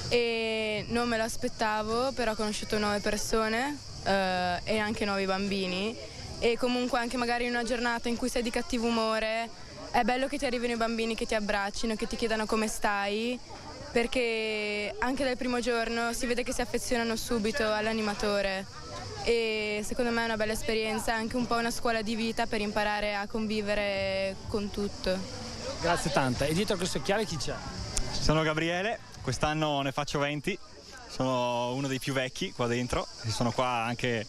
e non me lo aspettavo, però ho conosciuto nuove persone e anche nuovi bambini, e comunque anche magari in una giornata in cui sei di cattivo umore è bello che ti arrivino i bambini che ti abbraccino, che ti chiedano come stai, perché anche dal primo giorno si vede che si affezionano subito all'animatore e secondo me è una bella esperienza, anche un po' una scuola di vita per imparare a convivere con tutto. Grazie tante. E dietro a questo occhiale chi c'è? Sono Gabriele, quest'anno ne faccio 20, sono uno dei più vecchi qua dentro e sono qua anche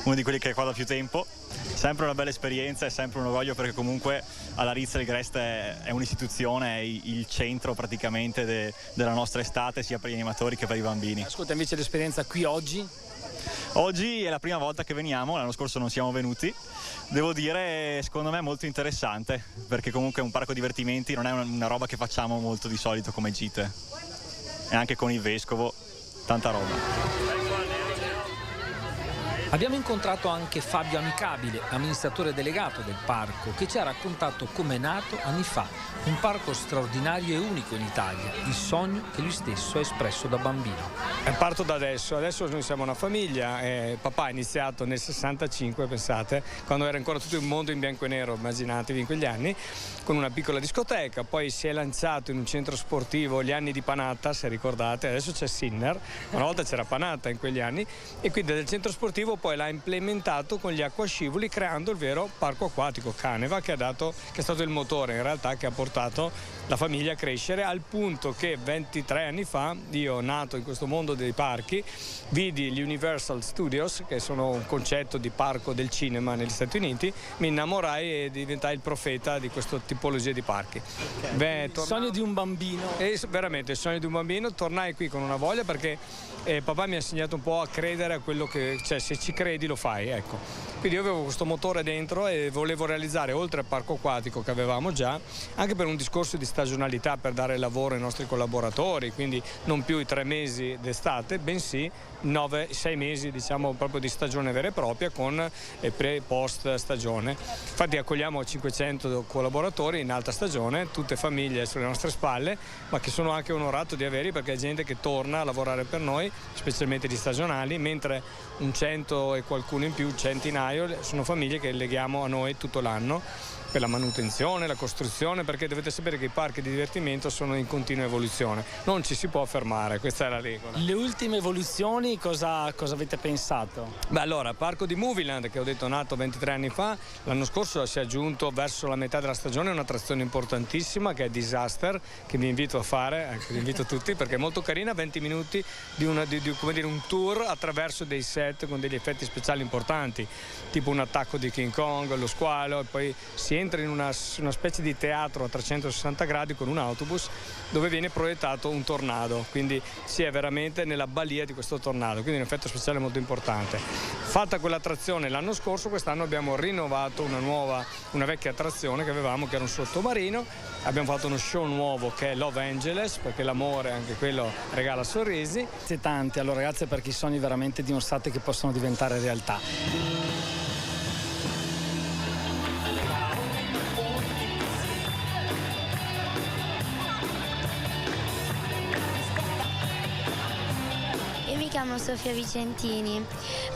uno di quelli che è qua da più tempo. Sempre una bella esperienza, è sempre un orgoglio perché comunque alla Rizza il Grest è un'istituzione, è il centro praticamente della nostra estate, sia per gli animatori che per i bambini. Ascolta, invece l'esperienza qui oggi? Oggi è la prima volta che veniamo, l'anno scorso non siamo venuti. Devo dire, secondo me è molto interessante, perché comunque è un parco divertimenti, non è una roba che facciamo molto di solito come gite. E anche con il vescovo, tanta roba. Abbiamo incontrato anche Fabio Amicabile, amministratore delegato del parco, che ci ha raccontato come è nato anni fa, un parco straordinario e unico in Italia, il sogno che lui stesso ha espresso da bambino. Parto da adesso noi siamo una famiglia, papà ha iniziato nel 65, pensate, quando era ancora tutto il mondo in bianco e nero, immaginatevi in quegli anni, con una piccola discoteca, poi si è lanciato in un centro sportivo, gli anni di Panatta, se ricordate, adesso c'è Sinner, una volta c'era Panatta in quegli anni, e quindi dal centro sportivo poi l'ha implementato con gli acquascivoli, creando il vero parco acquatico Caneva, che è stato il motore in realtà che ha portato la famiglia a crescere, al punto che 23 anni fa, io nato in questo mondo dei parchi, vidi gli Universal Studios, che sono un concetto di parco del cinema negli Stati Uniti, mi innamorai e diventai il profeta di questa tipologia di parchi. Il sogno di un bambino. Veramente il sogno di un bambino. Tornai qui con una voglia perché papà mi ha insegnato un po' a credere a quello che, cioè se ci credi lo fai, ecco. Quindi io avevo questo motore dentro e volevo realizzare, oltre al parco acquatico che avevamo già, anche per un discorso di stagionalità, per dare lavoro ai nostri collaboratori, quindi non più i 3 mesi d'estate, bensì 6 mesi, diciamo, proprio di stagione vera e propria, con pre e post stagione. Infatti accogliamo 500 collaboratori in alta stagione, tutte famiglie sulle nostre spalle, ma che sono anche onorato di averli, perché è gente che torna a lavorare per noi, specialmente gli stagionali, mentre un 100 e qualcuno in più, centinaio, sono famiglie che leghiamo a noi tutto l'anno per la manutenzione, la costruzione, perché dovete sapere che i parchi di divertimento sono in continua evoluzione, non ci si può fermare, questa è la regola. Le ultime evoluzioni cosa avete pensato? Beh, allora, parco di Movieland, che ho detto nato 23 anni fa, l'anno scorso si è aggiunto verso la metà della stagione un'attrazione importantissima che è Disaster, che vi invito a fare, vi invito tutti perché è molto carina, 20 minuti di un tour attraverso dei set con degli effetti speciali importanti, tipo un attacco di King Kong, lo squalo, e poi si entra in una specie di teatro a 360 gradi con un autobus dove viene proiettato un tornado, quindi si è veramente nella balia di questo tornado, quindi un effetto speciale molto importante. Fatta quell'attrazione l'anno scorso, quest'anno abbiamo rinnovato una vecchia attrazione che avevamo, che era un sottomarino. Abbiamo fatto uno show nuovo che è Love Angeles, perché l'amore anche quello regala sorrisi. Grazie tanti, allora grazie perché i sogni veramente dimostrate che possono diventare realtà. Mi chiamo Sofia Vicentini.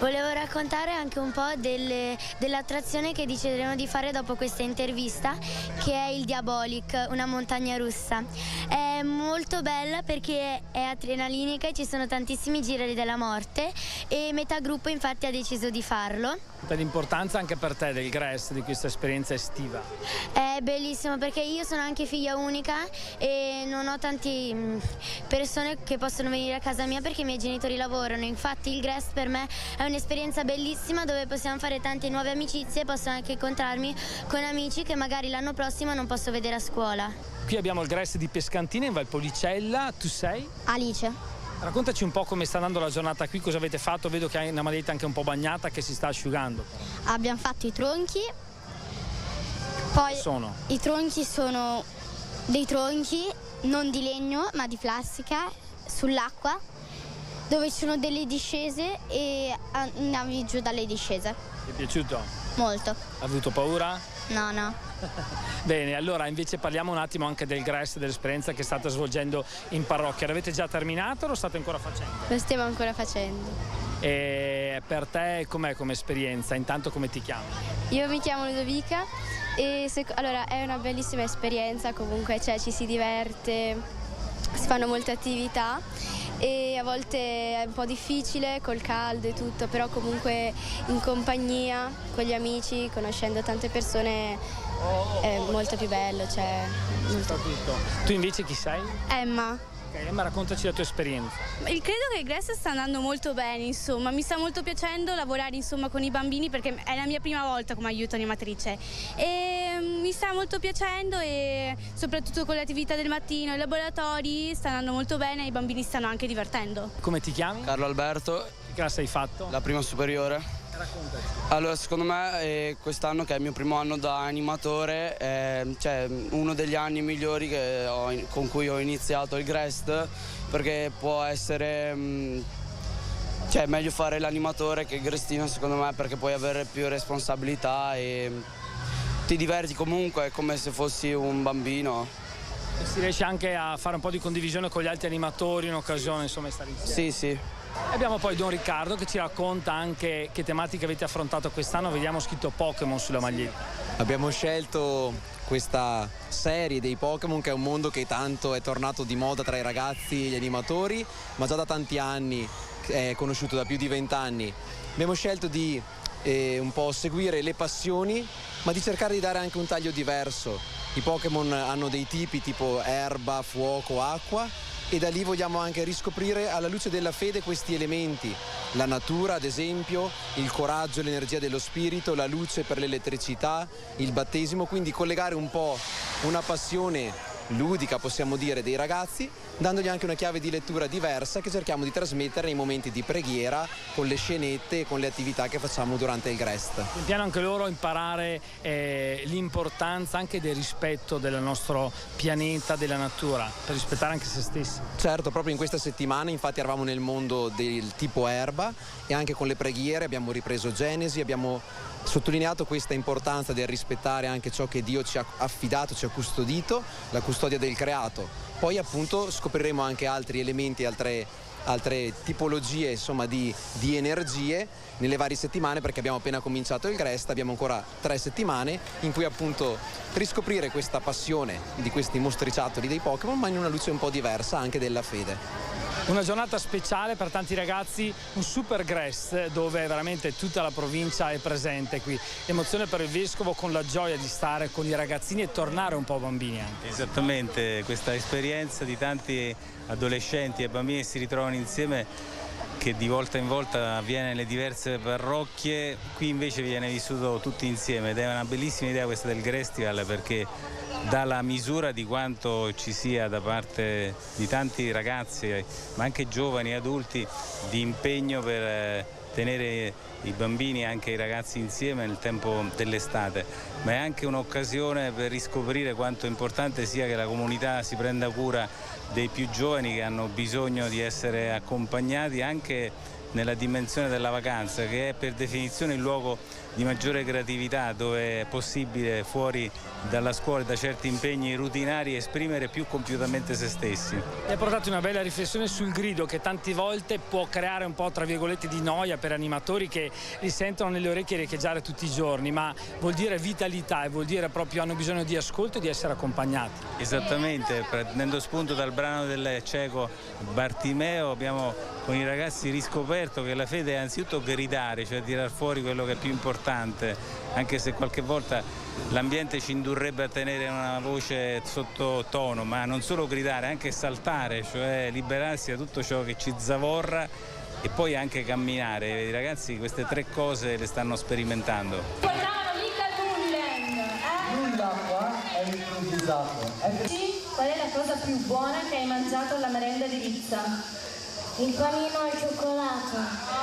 Volevo raccontare anche un po' dell'attrazione che decideremo di fare dopo questa intervista, che è il Diabolic, una montagna russa. È molto bella perché è adrenalinica e ci sono tantissimi giri della morte e metà gruppo infatti ha deciso di farlo. Per l'importanza anche per te del GRES, di questa esperienza estiva. È bellissimo perché io sono anche figlia unica e non ho tante persone che possono venire a casa mia perché i miei genitori lavorano. Infatti il GRES per me è un'esperienza bellissima dove possiamo fare tante nuove amicizie e posso anche incontrarmi con amici che magari l'anno prossimo non posso vedere a scuola. Qui abbiamo il GRES di Pescantina in Valpolicella. Tu sei? Alice. Raccontaci un po' come sta andando la giornata qui, cosa avete fatto? Vedo che hai una maglietta anche un po' bagnata che si sta asciugando. Abbiamo fatto i tronchi. Poi i tronchi sono dei tronchi non di legno ma di plastica sull'acqua, dove ci sono delle discese e andavi giù dalle discese. Ti è piaciuto? Molto. Hai avuto paura? No. Bene, allora invece parliamo un attimo anche del GRES, dell'esperienza che state svolgendo in parrocchia. L'avete già terminato o lo state ancora facendo? Lo stiamo ancora facendo. E per te com'è come esperienza? Intanto come ti chiami? Io mi chiamo Ludovica e allora è una bellissima esperienza, comunque ci si diverte, si fanno molte attività e a volte è un po' difficile col caldo e tutto, però comunque in compagnia con gli amici, conoscendo tante persone è molto più bello. Tu invece chi sei? Emma. Emma, raccontaci la tua esperienza. Credo che il GRES sta andando molto bene, insomma, mi sta molto piacendo lavorare con i bambini perché è la mia prima volta come aiuto animatrice e mi sta molto piacendo e soprattutto con le attività del mattino, i laboratori sta andando molto bene e i bambini stanno anche divertendo. Come ti chiami? Carlo Alberto. Che classe hai fatto? La prima superiore. Raccontaci. Allora, secondo me quest'anno, che è il mio primo anno da animatore, è uno degli anni migliori con cui ho iniziato il GRES, perché può essere meglio fare l'animatore che il grestino, secondo me, perché puoi avere più responsabilità e ti diverti comunque, è come se fossi un bambino. E si riesce anche a fare un po' di condivisione con gli altri animatori in occasione, insomma, di stare insieme. Sì. Abbiamo poi Don Riccardo che ci racconta anche che tematiche avete affrontato quest'anno. Vediamo scritto Pokémon sulla maglietta. Abbiamo scelto questa serie dei Pokémon, che è un mondo che tanto è tornato di moda tra i ragazzi e gli animatori, ma già da tanti anni è conosciuto da più di 20 anni. Abbiamo scelto di un po' seguire le passioni, ma di cercare di dare anche un taglio diverso. I Pokémon hanno dei tipi tipo erba, fuoco, acqua, e da lì vogliamo anche riscoprire alla luce della fede questi elementi, la natura ad esempio, il coraggio e l'energia dello spirito, la luce per l'elettricità, il battesimo, quindi collegare un po' una passione ludica, possiamo dire, dei ragazzi, dandogli anche una chiave di lettura diversa che cerchiamo di trasmettere nei momenti di preghiera, con le scenette e con le attività che facciamo durante il Grest. Piano anche loro imparare l'importanza anche del rispetto del nostro pianeta, della natura, per rispettare anche se stessi. Certo, proprio in questa settimana infatti eravamo nel mondo del tipo erba e anche con le preghiere abbiamo ripreso Genesi, abbiamo sottolineato questa importanza del rispettare anche ciò che Dio ci ha affidato, ci ha custodito, la custodia del creato. Poi appunto scopriremo anche altri elementi, altre tipologie insomma di energie nelle varie settimane, perché abbiamo appena cominciato il Grest, abbiamo ancora 3 settimane in cui appunto riscoprire questa passione di questi mostriciattoli dei Pokémon, ma in una luce un po' diversa anche della fede. Una giornata speciale per tanti ragazzi, un super Grest dove veramente tutta la provincia è presente qui. L'emozione per il vescovo con la gioia di stare con i ragazzini e tornare un po' bambini anche. Esattamente, questa esperienza di tanti adolescenti e bambini che si ritrovano insieme, che di volta in volta avviene nelle diverse parrocchie, qui invece viene vissuto tutti insieme ed è una bellissima idea questa del Grestival, perché dà la misura di quanto ci sia da parte di tanti ragazzi, ma anche giovani e adulti, di impegno per tenere i bambini e anche i ragazzi insieme nel tempo dell'estate, ma è anche un'occasione per riscoprire quanto importante sia che la comunità si prenda cura dei più giovani che hanno bisogno di essere accompagnati anche nella dimensione della vacanza, che è per definizione il luogo di maggiore creatività, dove è possibile fuori dalla scuola e da certi impegni rutinari esprimere più compiutamente se stessi. E ha portato una bella riflessione sul grido, che tante volte può creare un po' tra virgolette di noia per animatori che li sentono nelle orecchie riecheggiare tutti i giorni, ma vuol dire vitalità e vuol dire proprio hanno bisogno di ascolto e di essere accompagnati. Esattamente, prendendo spunto dal brano del cieco Bartimeo abbiamo con i ragazzi riscoperto che la fede è anzitutto gridare, cioè tirar fuori quello che è più importante, anche se qualche volta l'ambiente ci indurrebbe a tenere una voce sottotono, ma non solo gridare, anche saltare, cioè liberarsi da tutto ciò che ci zavorra e poi anche camminare. I ragazzi queste 3 cose le stanno sperimentando. Nulla qua è improvvisato. Sì, qual è la cosa più buona che hai mangiato alla merenda di Rizza? Il panino al cioccolato.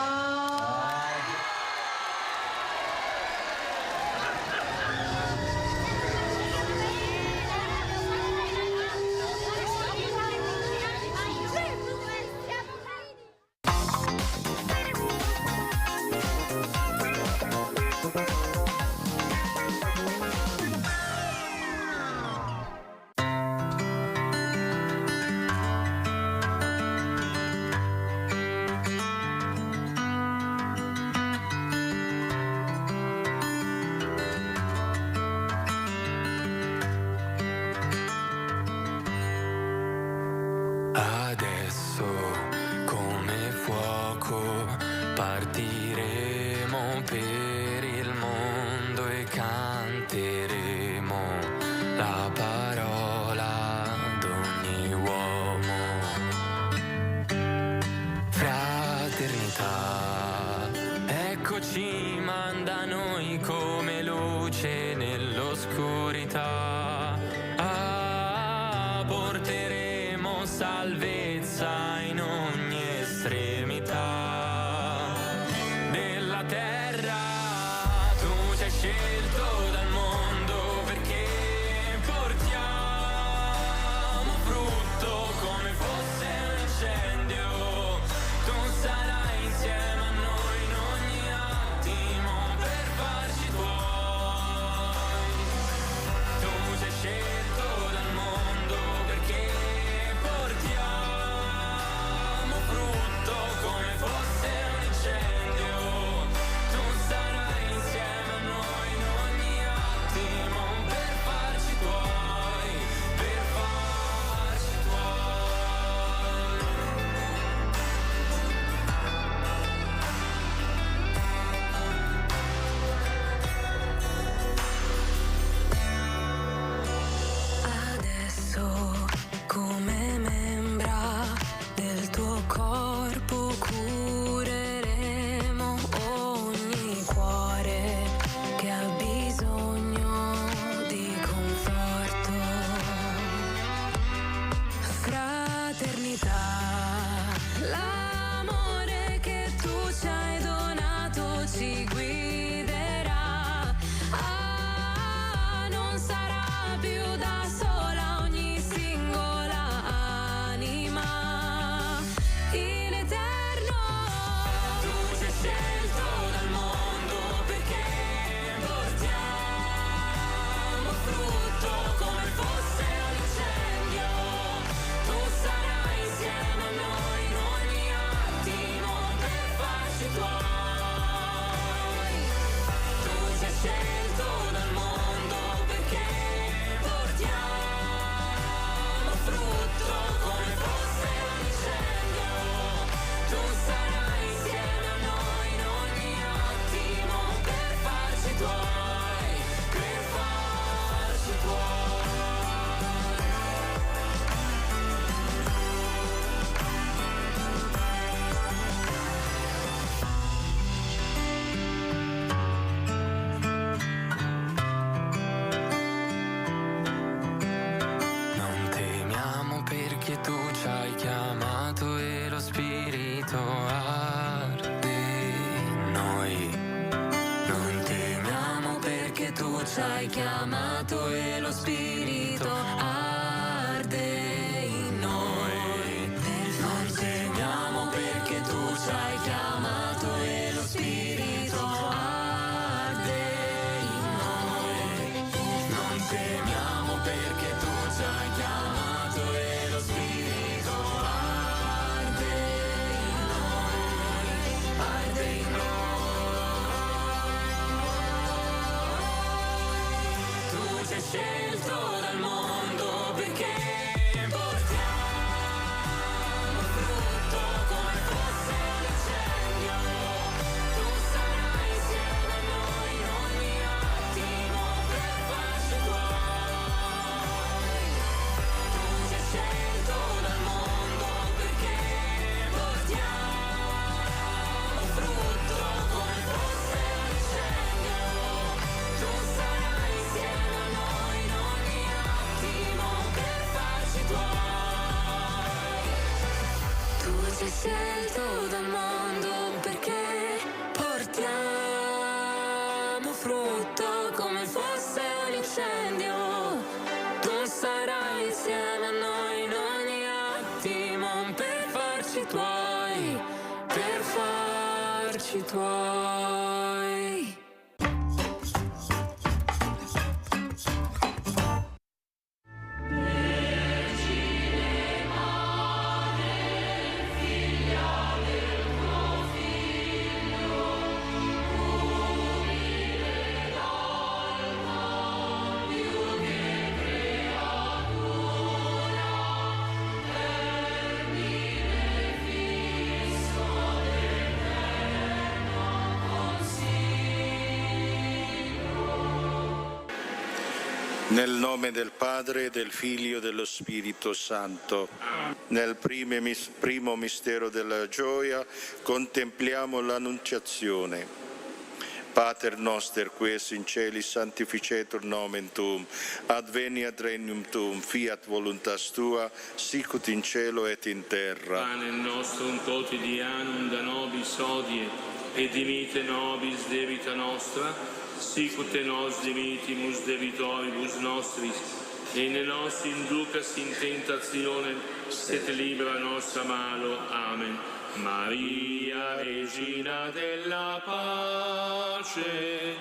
Adesso come fuoco partiremo per il mondo e canteremo la parola d'ogni uomo. Fraternità, eccoci, manda noi come luce nell'oscurità. Porteremo salvezza in ogni estremità della terra. Tu ci hai scelto dal mondo perché portiamo frutto come fosse un incendio. Tu sarai insieme a noi in ogni attimo per farci tuoi. Tu ci hai scelto dal mondo perché portiamo L'amore che tu ci hai donato ci guiderà. Non sarà più da sola ogni singola anima. In eterno tu ci hai scelto dal mondo perché portiamo frutto come fosse un incendio. Tu sarai insieme a noi in ogni attimo per farci tuoi. Tu ci hai scelto dal mondo perché portiamo frutto come fosse un incendio. Tu sarai insieme a noi in ogni attimo per farci tuoi, per farci tuoi. Non temiamo perché tu ci hai chiamato e lo spirito arde in noi. Non temiamo perché tu ci hai chiamato e lo spirito arde in noi. Non temiamo perché tu ci hai chiamato e lo spirito arde in noi. Non temiamo perché tu ci hai chiamato e lo spirito arde in noi, arde in noi. Tu ci hai scelto dal mondo perché portiamo frutto come fosse un incendio. Tu sarai insieme a noi in ogni attimo per farci tuoi. Tu ci hai scelto dal mondo perché portiamo frutto come fosse un incendio. Tu sarai insieme a noi in ogni attimo per farci tuoi. Tu ci hai scelto dal mondo perché portiamo frutto come fosse un incendio. Tu sarai insieme a noi in ogni attimo per farci tuoi, per farci tuoi. Nel nome del Padre, del Figlio e dello Spirito Santo. Nel primo mistero della gioia contempliamo l'Annunciazione. Pater noster, qui es in celis, sanctificetur nomen tuum, adveniat regnum tuum, fiat voluntas tua, sicut in cielo et in terra. Pane nostrum quotidianum da nobis hodie, et dimitte nobis debita nostra, sicut nos dimitimus debitoribus nostris, e ne nos inducas in tentazione, sed libera nos a malo. Amen. Maria, Regina della pace,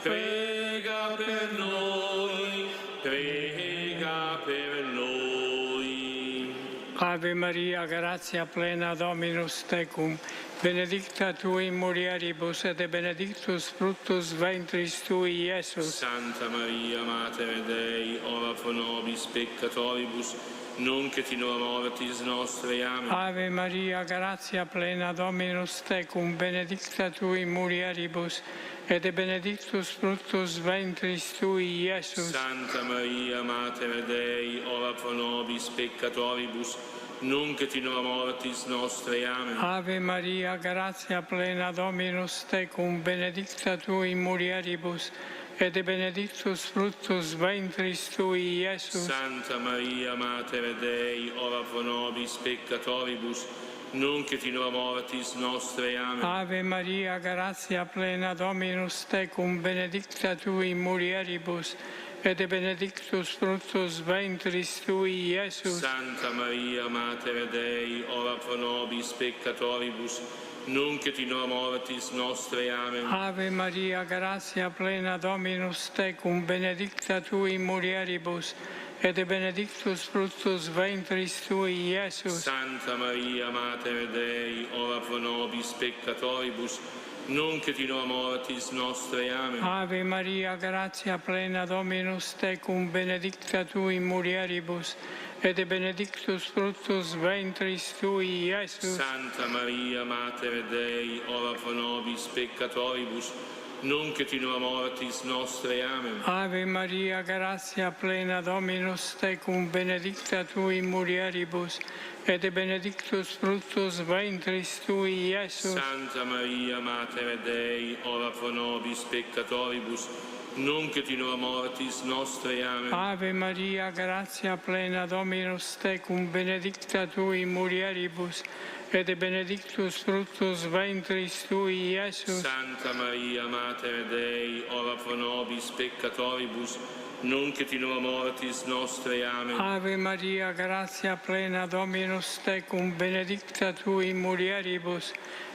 prega per noi, prega per noi. Ave Maria, grazia plena, Dominus tecum, benedicta tu in mulieribus et benedictus fructus ventris tui, Iesus. Santa Maria, Mater Dei, ora pro nobis peccatoribus, nunc et in hora mortis nostre. Amen. Ave Maria, grazia plena, Dominus tecum, benedicta tu in mulieribus, et benedictus fructus ventris tui, Iesus. Santa Maria, Mater Dei, ora pro nobis peccatoribus, nunc et in hora mortis nostre. Amen. Ave Maria, grazia plena, Dominus tecum, benedicta tu in mulieribus, et benedictus fructus ventris tui, Iesus. Santa Maria, Mater Dei, ora pro nobis peccatoribus, nunc et in hora mortis nostre. Amen. Ave Maria, gratia plena, Dominus tecum, benedicta tu in mulieribus, et benedictus fructus ventris tui, Iesus. Santa Maria, Mater Dei, ora pro nobis peccatoribus, nunc et in hora mortis nostre. Amen. Ave Maria, gratia plena, Dominus tecum, benedicta tu in mulieribus, et benedictus fructus ventris tui, Iesus. Santa Maria, Mater Dei, ora pro nobis peccatoribus, nunc et in hora mortis nostre. Amen. Ave Maria, gratia plena, Dominus tecum, benedicta tu in mulieribus, et benedictus fructus ventris tui, Iesus. Santa Maria, Mater Dei, ora pro nobis peccatoribus, nunc et in hora mortis nostre. Amen. Ave Maria, gratia plena, Dominus tecum, benedicta tu in mulieribus, et benedictus fructus ventris tui, Iesus. Santa Maria, Mater Dei, ora pro nobis peccatoribus, nunc et in hora mortis nostre. Amen. Ave Maria, gratia plena, Dominus tecum, benedicta tu in mulieribus, et benedictus fructus ventris tui, Iesus. Santa Maria, Mater Dei, ora pro nobis peccatoribus, nunc et in hora mortis nostre. Amen. Ave Maria, gratia plena, Dominus tecum, benedicta tu in mulieribus,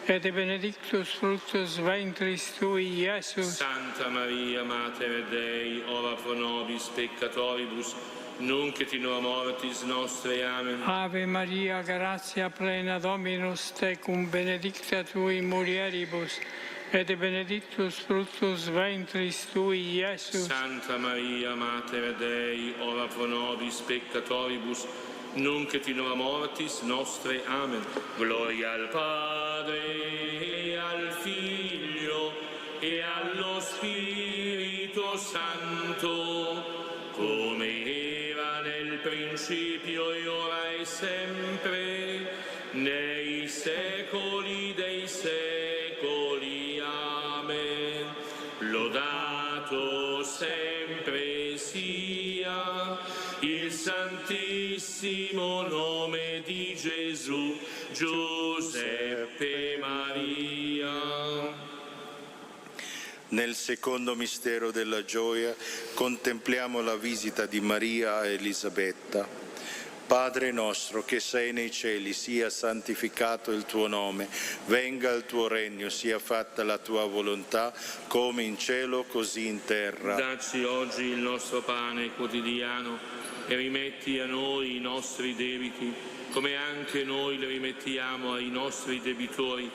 et benedictus fructus ventris tui, Iesus. Santa Maria, Mater Dei, ora pro nobis peccatoribus, nunc et in hora mortis nostre. Amen. Ave Maria, gratia plena, Dominus tecum, benedicta tu in mulieribus, et benedictus fructus ventris tui, Iesus. Santa Maria, Mater Dei, ora pro nobis peccatoribus, nunc et in hora mortis nostre. Amen. Gloria al Padre, e al Figlio, e allo Spirito Santo, come era nel principio, e ora e sempre, nei secoli dei secoli. Amen. Lodato sempre sia il santissimo nome di Gesù, Giuseppe Maria. Nel secondo mistero della gioia contempliamo la visita di Maria a Elisabetta. Padre nostro che sei nei cieli, sia santificato il tuo nome, venga il tuo regno, sia fatta la tua volontà, come in cielo così in terra. Dacci oggi il nostro pane quotidiano e rimetti a noi i nostri debiti, come anche noi le rimettiamo ai nostri debitori,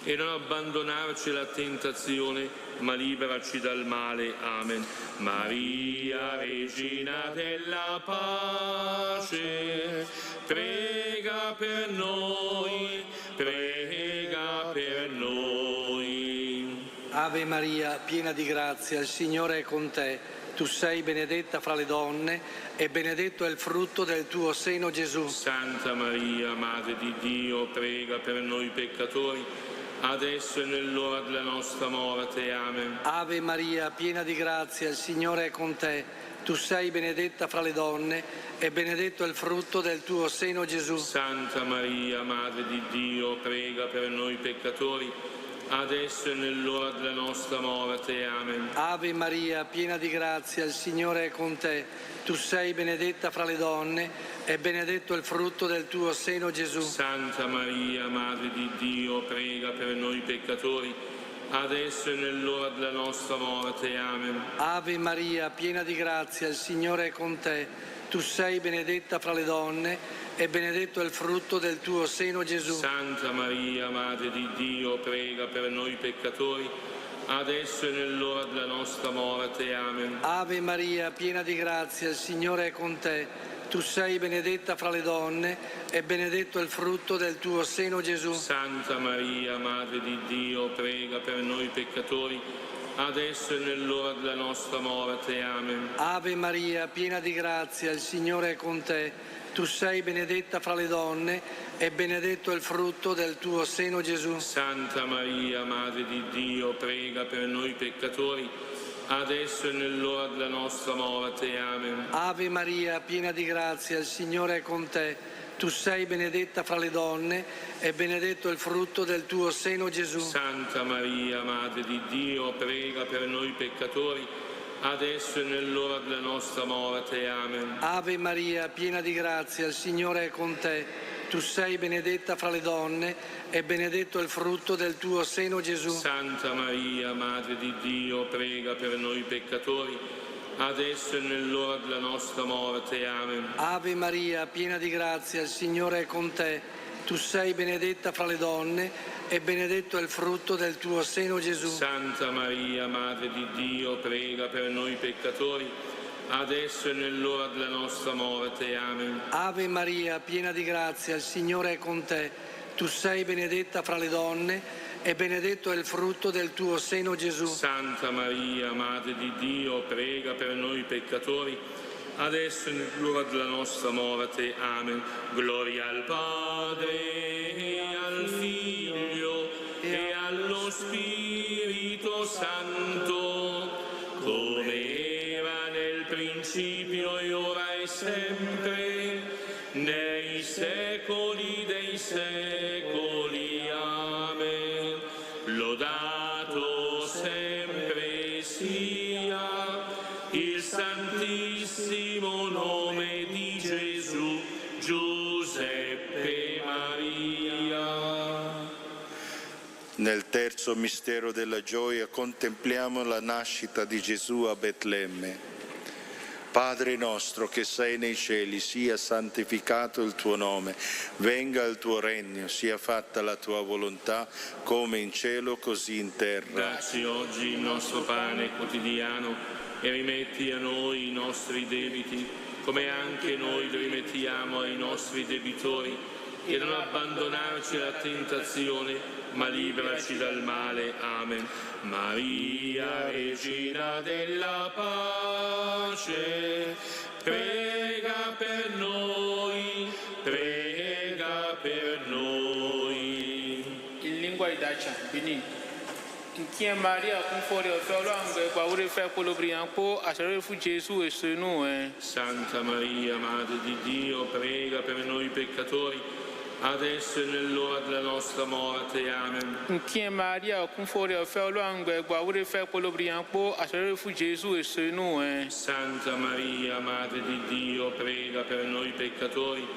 e non abbandonarci alla tentazione, ma liberaci dal male. Amen. Maria, Regina della pace, prega per noi, prega per noi. Ave Maria, piena di grazia, il Signore è con te. Tu sei benedetta fra le donne e benedetto è il frutto del tuo seno, Gesù. Santa Maria, Madre di Dio, prega per noi peccatori, adesso e nell'ora della nostra morte. Amen. Ave Maria, piena di grazia, il Signore è con te. Tu sei benedetta fra le donne e benedetto è il frutto del tuo seno, Gesù. Santa Maria, Madre di Dio, prega per noi peccatori, adesso e nell'ora della nostra morte. Amen. Ave Maria, piena di grazia, il Signore è con te. Tu sei benedetta fra le donne e benedetto è il frutto del tuo seno, Gesù. Santa Maria, Madre di Dio, prega per noi peccatori, adesso e nell'ora della nostra morte. Amen. Ave Maria, piena di grazia, il Signore è con te. Tu sei benedetta fra le donne e benedetto è il frutto del tuo seno, Gesù. Santa Maria, Madre di Dio, prega per noi peccatori, adesso e nell'ora della nostra morte. Amen. Ave Maria, piena di grazia, il Signore è con te. Tu sei benedetta fra le donne e benedetto è il frutto del tuo seno, Gesù. Santa Maria, Madre di Dio, prega per noi peccatori, adesso e nell'ora della nostra morte. Amen. Ave Maria, piena di grazia, il Signore è con te. Tu sei benedetta fra le donne e benedetto è il frutto del tuo seno, Gesù. Santa Maria, Madre di Dio, prega per noi peccatori, adesso e nell'ora della nostra morte. Amen. Ave Maria, piena di grazia, il Signore è con te. Tu sei benedetta fra le donne e benedetto è il frutto del tuo seno, Gesù. Santa Maria, Madre di Dio, prega per noi peccatori, adesso e nell'ora della nostra morte. Amen. Ave Maria, piena di grazia, il Signore è con te. Tu sei benedetta fra le donne e benedetto è il frutto del tuo seno, Gesù. Santa Maria, Madre di Dio, prega per noi peccatori, adesso e nell'ora della nostra morte. Amen. Ave Maria, piena di grazia, il Signore è con te. Tu sei benedetta fra le donne e benedetto è il frutto del tuo seno, Gesù. Santa Maria, Madre di Dio, prega per noi peccatori, adesso e nell'ora della nostra morte. Amen. Ave Maria, piena di grazia, il Signore è con te. Tu sei benedetta fra le donne e benedetto è il frutto del tuo seno, Gesù. Santa Maria, Madre di Dio, prega per noi peccatori, adesso e nell'ora della nostra morte. Amen. Gloria al Padre, e al Figlio, e allo Spirito Santo, come era nel principio, e ora e sempre, nei secoli dei secoli. Amen. Lodato sempre sia il santissimo nome di Gesù, Giuseppe Maria. Nel terzo mistero della gioia contempliamo la nascita di Gesù a Betlemme. Padre nostro che sei nei cieli, sia santificato il tuo nome, venga il tuo regno, sia fatta la tua volontà, come in cielo così in terra. Dacci oggi il nostro pane quotidiano e rimetti a noi i nostri debiti, come anche noi li rimettiamo ai nostri debitori, e non abbandonarci alla tentazione, ma liberaci dal male. Amen. Maria, Regina della pace, prega per noi, prega per noi. In lingua d'Acia, Benin. Inchien Maria, con fuori al fiolo anche, paura e fai quello brianco, a salire fu Gesù e su noi. Santa Maria, Madre di Dio, prega per noi peccatori, adesso e nell'ora della nostra morte. Amen. Inchien Maria, con fuori al fiolo anche, paura e fai quello brianco, a salire fu Gesù e su noi. Santa Maria, Madre di Dio, prega per noi peccatori,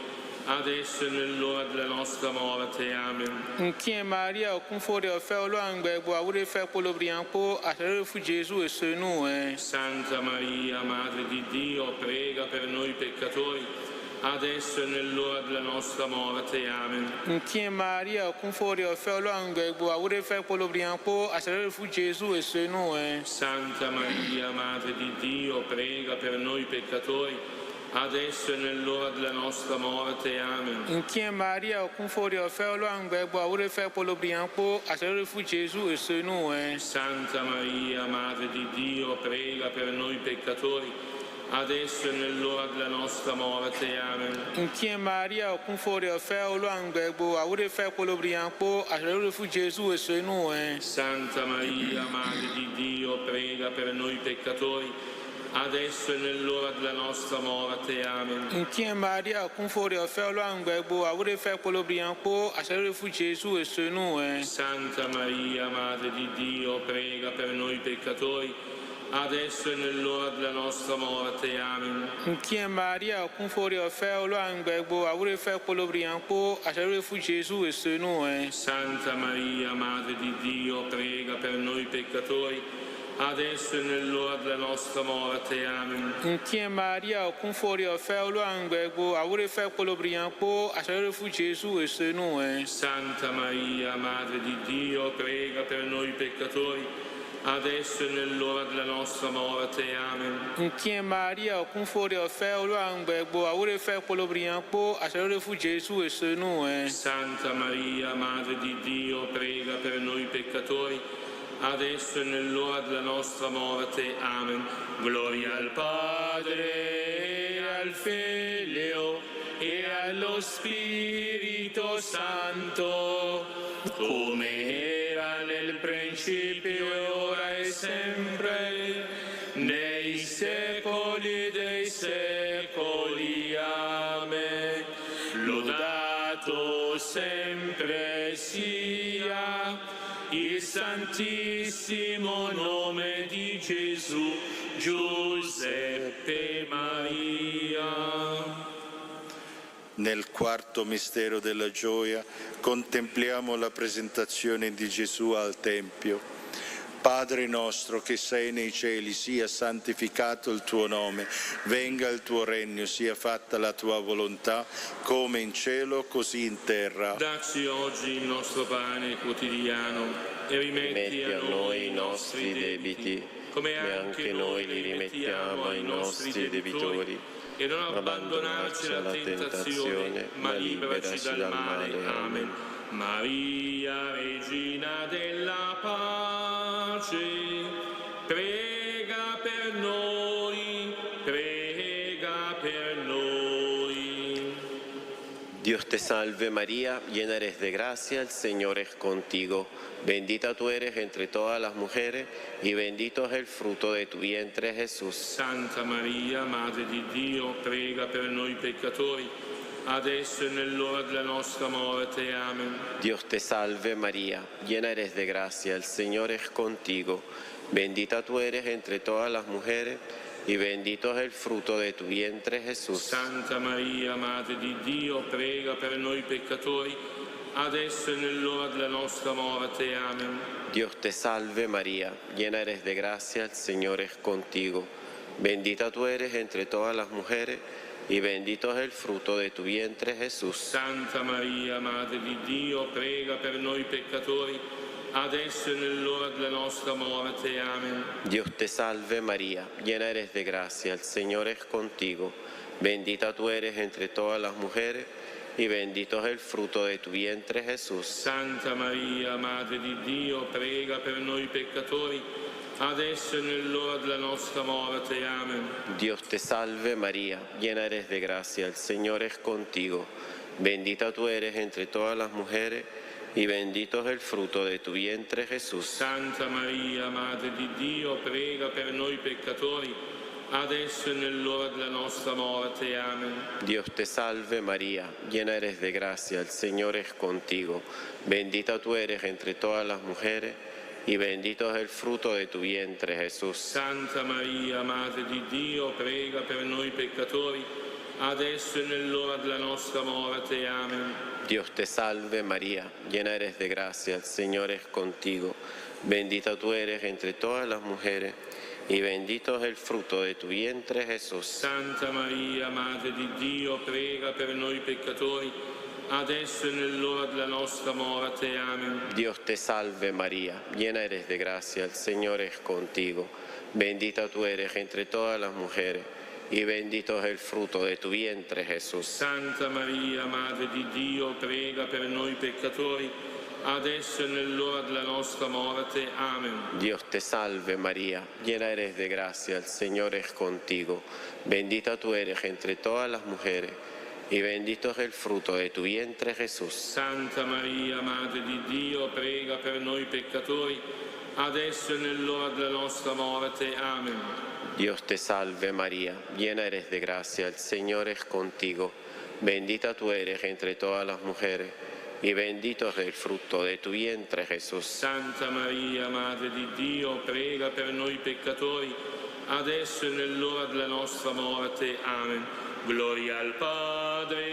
adesso e nell'ora della nostra morte. Amen. Inchien Maria, con fuori al fiolo anche, paura e fai quello brianco, a salire fu Gesù e su noi. Santa Maria, Madre di Dio, prega per noi peccatori, adesso e nell'ora della nostra morte. Amen. Inchien Maria, con fuori al fiolo anche, paura e fai quello brianco, a salire fu Gesù e su noi. Santa Maria, Madre di Dio, prega per noi peccatori, adesso e nell'ora della nostra morte. Amen. Inchien Maria, con fuori al fiolo anche, paura e fai quello brianco, a salire fu Gesù e su noi. Santa Maria, Madre di Dio, prega per noi peccatori, adesso e nell'ora della nostra morte. Amen. Inchien Maria, con fuori al fiolo anche, paura e fai quello brianco, a salire fu Gesù e su noi. Santa Maria, Madre di Dio, prega per noi peccatori, adesso e nell'ora della nostra morte. Amen. Inchien Maria, con fuori al fiolo anche, paura e fai quello brianco, a salire fu Gesù e su noi. Santa Maria, Madre di Dio, prega per noi peccatori, adesso e nell'ora della nostra morte. Amen. Inchien Maria, con fuori al fiolo anche, paura e fai quello brianco, a salire fu Gesù e su noi. Santa Maria, Madre di Dio, prega per noi peccatori, adesso e nell'ora della nostra morte. Amen. Inchien Maria, con fuori al fiolo anche, paura e fai quello brianco, a salire fu Gesù e su noi. Santa Maria, Madre di Dio, prega per noi peccatori, adesso e nell'ora della nostra morte. Amen. Inchien Maria, con fuori al fiolo anche, paura e fai quello brianco, a salire fu Gesù e su noi. Santa Maria, Madre di Dio, prega per noi peccatori, adesso e nell'ora della nostra morte. Amen. Gloria al Padre, e al Figlio, e allo Spirito Santo, come era nel principio, e ora e sempre, Lodato sempre sia il santissimo nome di Gesù, Giuseppe Maria. Nel quarto mistero della gioia contempliamo la presentazione di Gesù al Tempio. Padre nostro che sei nei cieli, sia santificato il tuo nome, venga il tuo regno, sia fatta la tua volontà, come in cielo così in terra. Dacci oggi il nostro pane quotidiano e rimetti a noi i nostri debiti, come anche noi li rimettiamo ai nostri debitori. E non abbandonarci alla tentazione, ma liberaci dal male. Amen. Maria, Regina della pace, prega per noi, prega per noi. Dios te salve María, llena eres de gracia, el Señor es contigo. Bendita tú eres entre todas las mujeres y bendito es el fruto de tu vientre Jesús. Santa Maria, Madre di Dio, prega per noi peccatori, adesso e nell'ora della nostra morte. Amen. Dios te salve María, llena eres de gracia, el Señor es contigo. Bendita tú eres entre todas las mujeres y bendito es el fruto de tu vientre Jesús. Santa Maria, Madre di Dio, prega per noi peccatori, adesso e nell'ora della nostra morte. Amen. Dios te salve María, llena eres de gracia, el Señor es contigo. Bendita tú eres entre todas las mujeres y bendito es el fruto de tu vientre Jesús. Santa Maria, Madre di Dio, prega per noi peccatori, adesso e nell'ora della nostra morte. Amen. Dios te salve María, llena eres de gracia, el Señor es contigo. Bendita tú eres entre todas las mujeres y bendito es el fruto de tu vientre Jesús. Santa Maria, Madre di Dio, prega per noi peccatori, adesso e nell'ora della nostra morte. Amen. Dios te salve María, llena eres de gracia, el Señor es contigo. Bendita tú eres entre todas las mujeres y bendito es el fruto de tu vientre Jesús. Santa Maria, Madre di Dio, prega per noi peccatori, adesso e nell'ora della nostra morte. Amen. Dios te salve María, llena eres de gracia, el Señor es contigo. Bendita tú eres entre todas las mujeres y bendito es el fruto de tu vientre Jesús. Santa Maria, Madre di Dio, prega per noi peccatori, adesso e nell'ora della nostra morte. Amen. Dios te salve María, llena eres de gracia, el Señor es contigo. Bendita tú eres entre todas las mujeres y bendito es el fruto de tu vientre Jesús. Santa Maria, Madre di Dio, prega per noi peccatori, adesso e nell'ora della nostra morte. Amen. Dios te salve María, llena eres de gracia, el Señor es contigo. Bendita tú eres entre todas las mujeres y bendito es el fruto de tu vientre Jesús. Santa Maria, Madre di Dio, prega per noi peccatori, adesso e nell'ora della nostra morte. Amen. Dios te salve María, llena eres de gracia, el Señor es contigo. Bendita tú eres entre todas las mujeres y bendito es el fruto de tu vientre Jesús. Santa Maria, Madre di Dio, prega per noi peccatori, adesso e nell'ora della nostra morte. Amen. Dios te salve María, llena eres de gracia, el Señor es contigo. Bendita tú eres entre todas las mujeres y bendito es el fruto de tu vientre Jesús. Santa Maria, Madre di Dio, prega per noi peccatori, adesso e nell'ora della nostra morte. Amen. Gloria al Padre,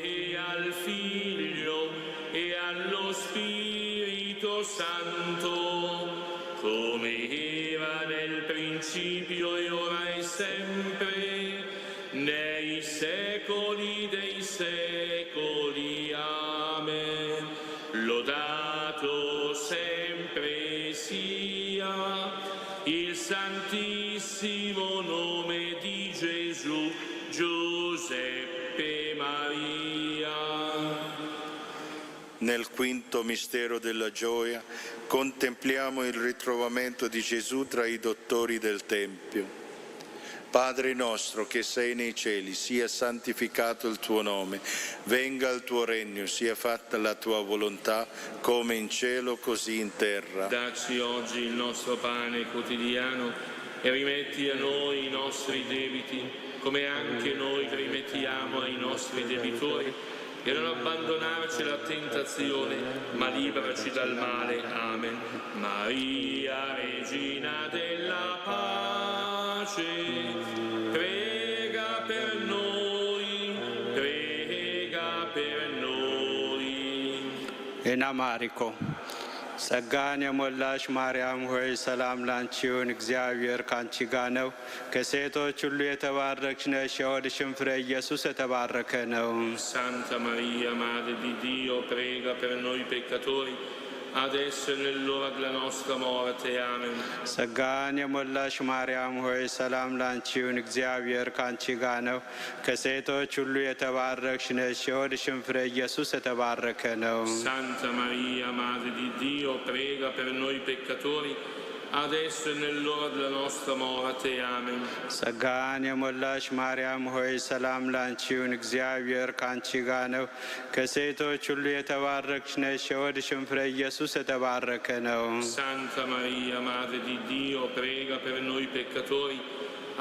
e al Figlio, e allo Spirito Santo, come era nel principio e ora e sempre, nei secoli dei secoli. Amen. Lodato sempre sia il santissimo nome di Gesù, Giuseppe Maria. Nel quinto mistero della gioia contempliamo il ritrovamento di Gesù tra i dottori del Tempio. Padre nostro che sei nei cieli, sia santificato il tuo nome, venga il tuo regno, sia fatta la tua volontà, come in cielo così in terra. Dacci oggi il nostro pane quotidiano e rimetti a noi i nostri debiti, come anche noi rimettiamo ai nostri debitori, e non abbandonarci alla tentazione, ma liberaci dal male. Amen. Maria, Regina della pace, prega per noi, prega per noi. Enamarico. ጸጋን የሞላሽ ማርያም ሆይ ሰላም ላንቺ ይሁን፣ እግዚአብሔር ካንቺ ጋር ነው። ከሴቶች ሁሉ የተባረክሽ ነሽ፣ የሆድሽም ፍሬ ኢየሱስ የተባረከ ነው። Santa Maria, Madre di Dio, prega per noi peccatori, adesso e nell'ora della nostra morte. Amen. ጸጋን የሞላሽ ማርያም ሆይ ሰላም ላንቺ ይሁን፣ እግዚአብሔር ካንቺ ጋር ነው። ከሴቶች ሁሉ የተባረክሽ ነሽ፣ የሆድሽም ፍሬ ኢየሱስ የተባረከ ነው። Santa Maria, Madre di Dio, prega per noi peccatori, adesso e nell'ora della nostra morte. Amen. ጸጋን የሞላሽ ማርያም ሆይ ሰላም ላንቺ ይሁን፣ እግዚአብሔር ካንቺ ጋር ነው። ከሴቶች ሁሉ የተባረክሽ ነሽ፣ የሆድሽም ፍሬ ኢየሱስ የተባረከ ነው። Santa Maria, Madre di Dio, prega per noi peccatori,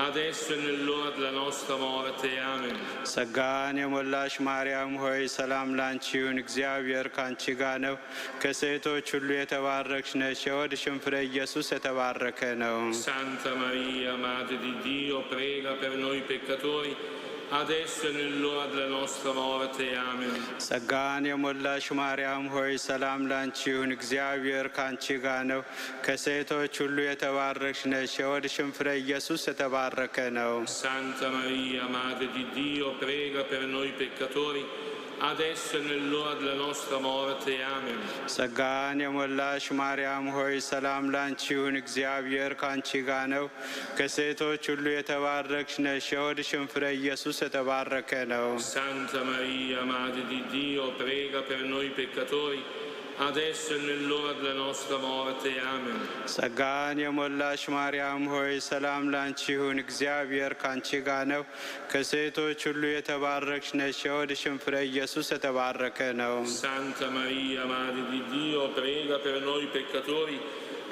adesso e nell'ora della nostra morte. Amen. ጸጋን የሞላሽ ማርያም ሆይ ሰላም ላንቺ ይሁን፣ እግዚአብሔር ካንቺ ጋር ነው። ከሴቶች ሁሉ የተባረክሽ ነሽ፣ የሆድሽም ፍሬ ኢየሱስ የተባረከ ነው። Santa Maria, Madre di Dio, prega per noi peccatori, adesso e nell'ora della nostra morte. Amen. ጸጋን የሞላሽ ማርያም ሆይ ሰላም ላንቺ ይሁን፣ እግዚአብሔር ካንቺ ጋር ነው። ከሴቶች ሁሉ የተባረክሽ ነሽ፣ የሆድሽም ፍሬ ኢየሱስ የተባረከ ነው። Santa Maria, Madre di Dio, prega per noi peccatori, adesso e nell'ora della nostra morte. Amen. ጸጋን የሞላሽ ማርያም ሆይ ሰላም ላንቺ ይሁን፣ እግዚአብሔር ካንቺ ጋር ነው። ከሴቶች ሁሉ የተባረክሽ ነሽ፣ የሆድሽም ፍሬ ኢየሱስ የተባረከ ነው። Santa Maria, Madre di Dio, prega per noi peccatori, adesso e nell'ora della nostra morte. Amen. ጸጋን የሞላሽ ማርያም ሆይ ሰላም ላንቺ ይሁን፣ እግዚአብሔር ካንቺ ጋር ነው። ከሴቶች ሁሉ የተባረክሽ ነሽ፣ የሆድሽም ፍሬ ኢየሱስ የተባረከ ነው። Santa Maria, Madre di Dio, prega per noi peccatori,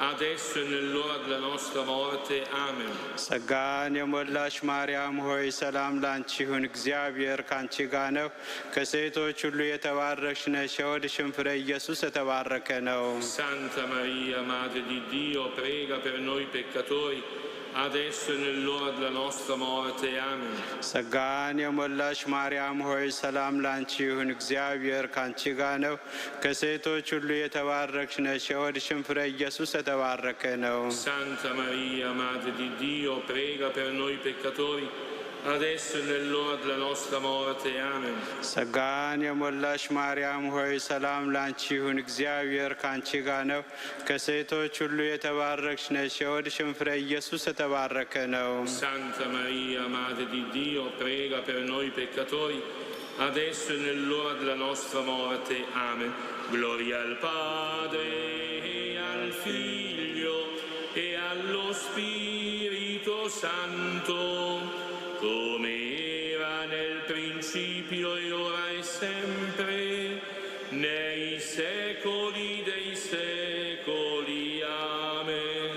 adesso e nell'ora della nostra morte. Amen. ጸጋን የሞላሽ ማርያም ሆይ ሰላም ላንቺ ይሁን፣ እግዚአብሔር ካንቺ ጋር ነው። ከሴቶች ሁሉ የተባረክሽ ነሽ፣ የሆድሽም ፍሬ ኢየሱስ የተባረከ ነው። Santa Maria, Madre di Dio, prega per noi peccatori, adesso e nell'ora della nostra morte. Amen. ጸጋን የሞላሽ ማርያም ሆይ ሰላም ላንቺ ይሁን፣ እግዚአብሔር ካንቺ ጋር ነው። ከሴቶች ሁሉ የተባረክሽ ነሽ፣ የሆድሽም ፍሬ ኢየሱስ የተባረከ ነው። Santa Maria, Madre di Dio, prega per noi peccatori, adesso e nell'ora della nostra morte. Amen. ጸጋን የሞላሽ ማርያም ሆይ ሰላም ላንቺ ይሁን፣ እግዚአብሔር ካንቺ ጋር ነው። ከሴቶች ሁሉ የተባረክሽ ነሽ፣ የሆድሽም ፍሬ ኢየሱስ የተባረከ ነው። Santa Maria, Madre di Dio, prega per noi peccatori, adesso e nell'ora della nostra morte. Amen. Gloria al Padre, e al Figlio, e allo Spirito Santo, come era nel principio e ora e sempre, nei secoli dei secoli. Amen.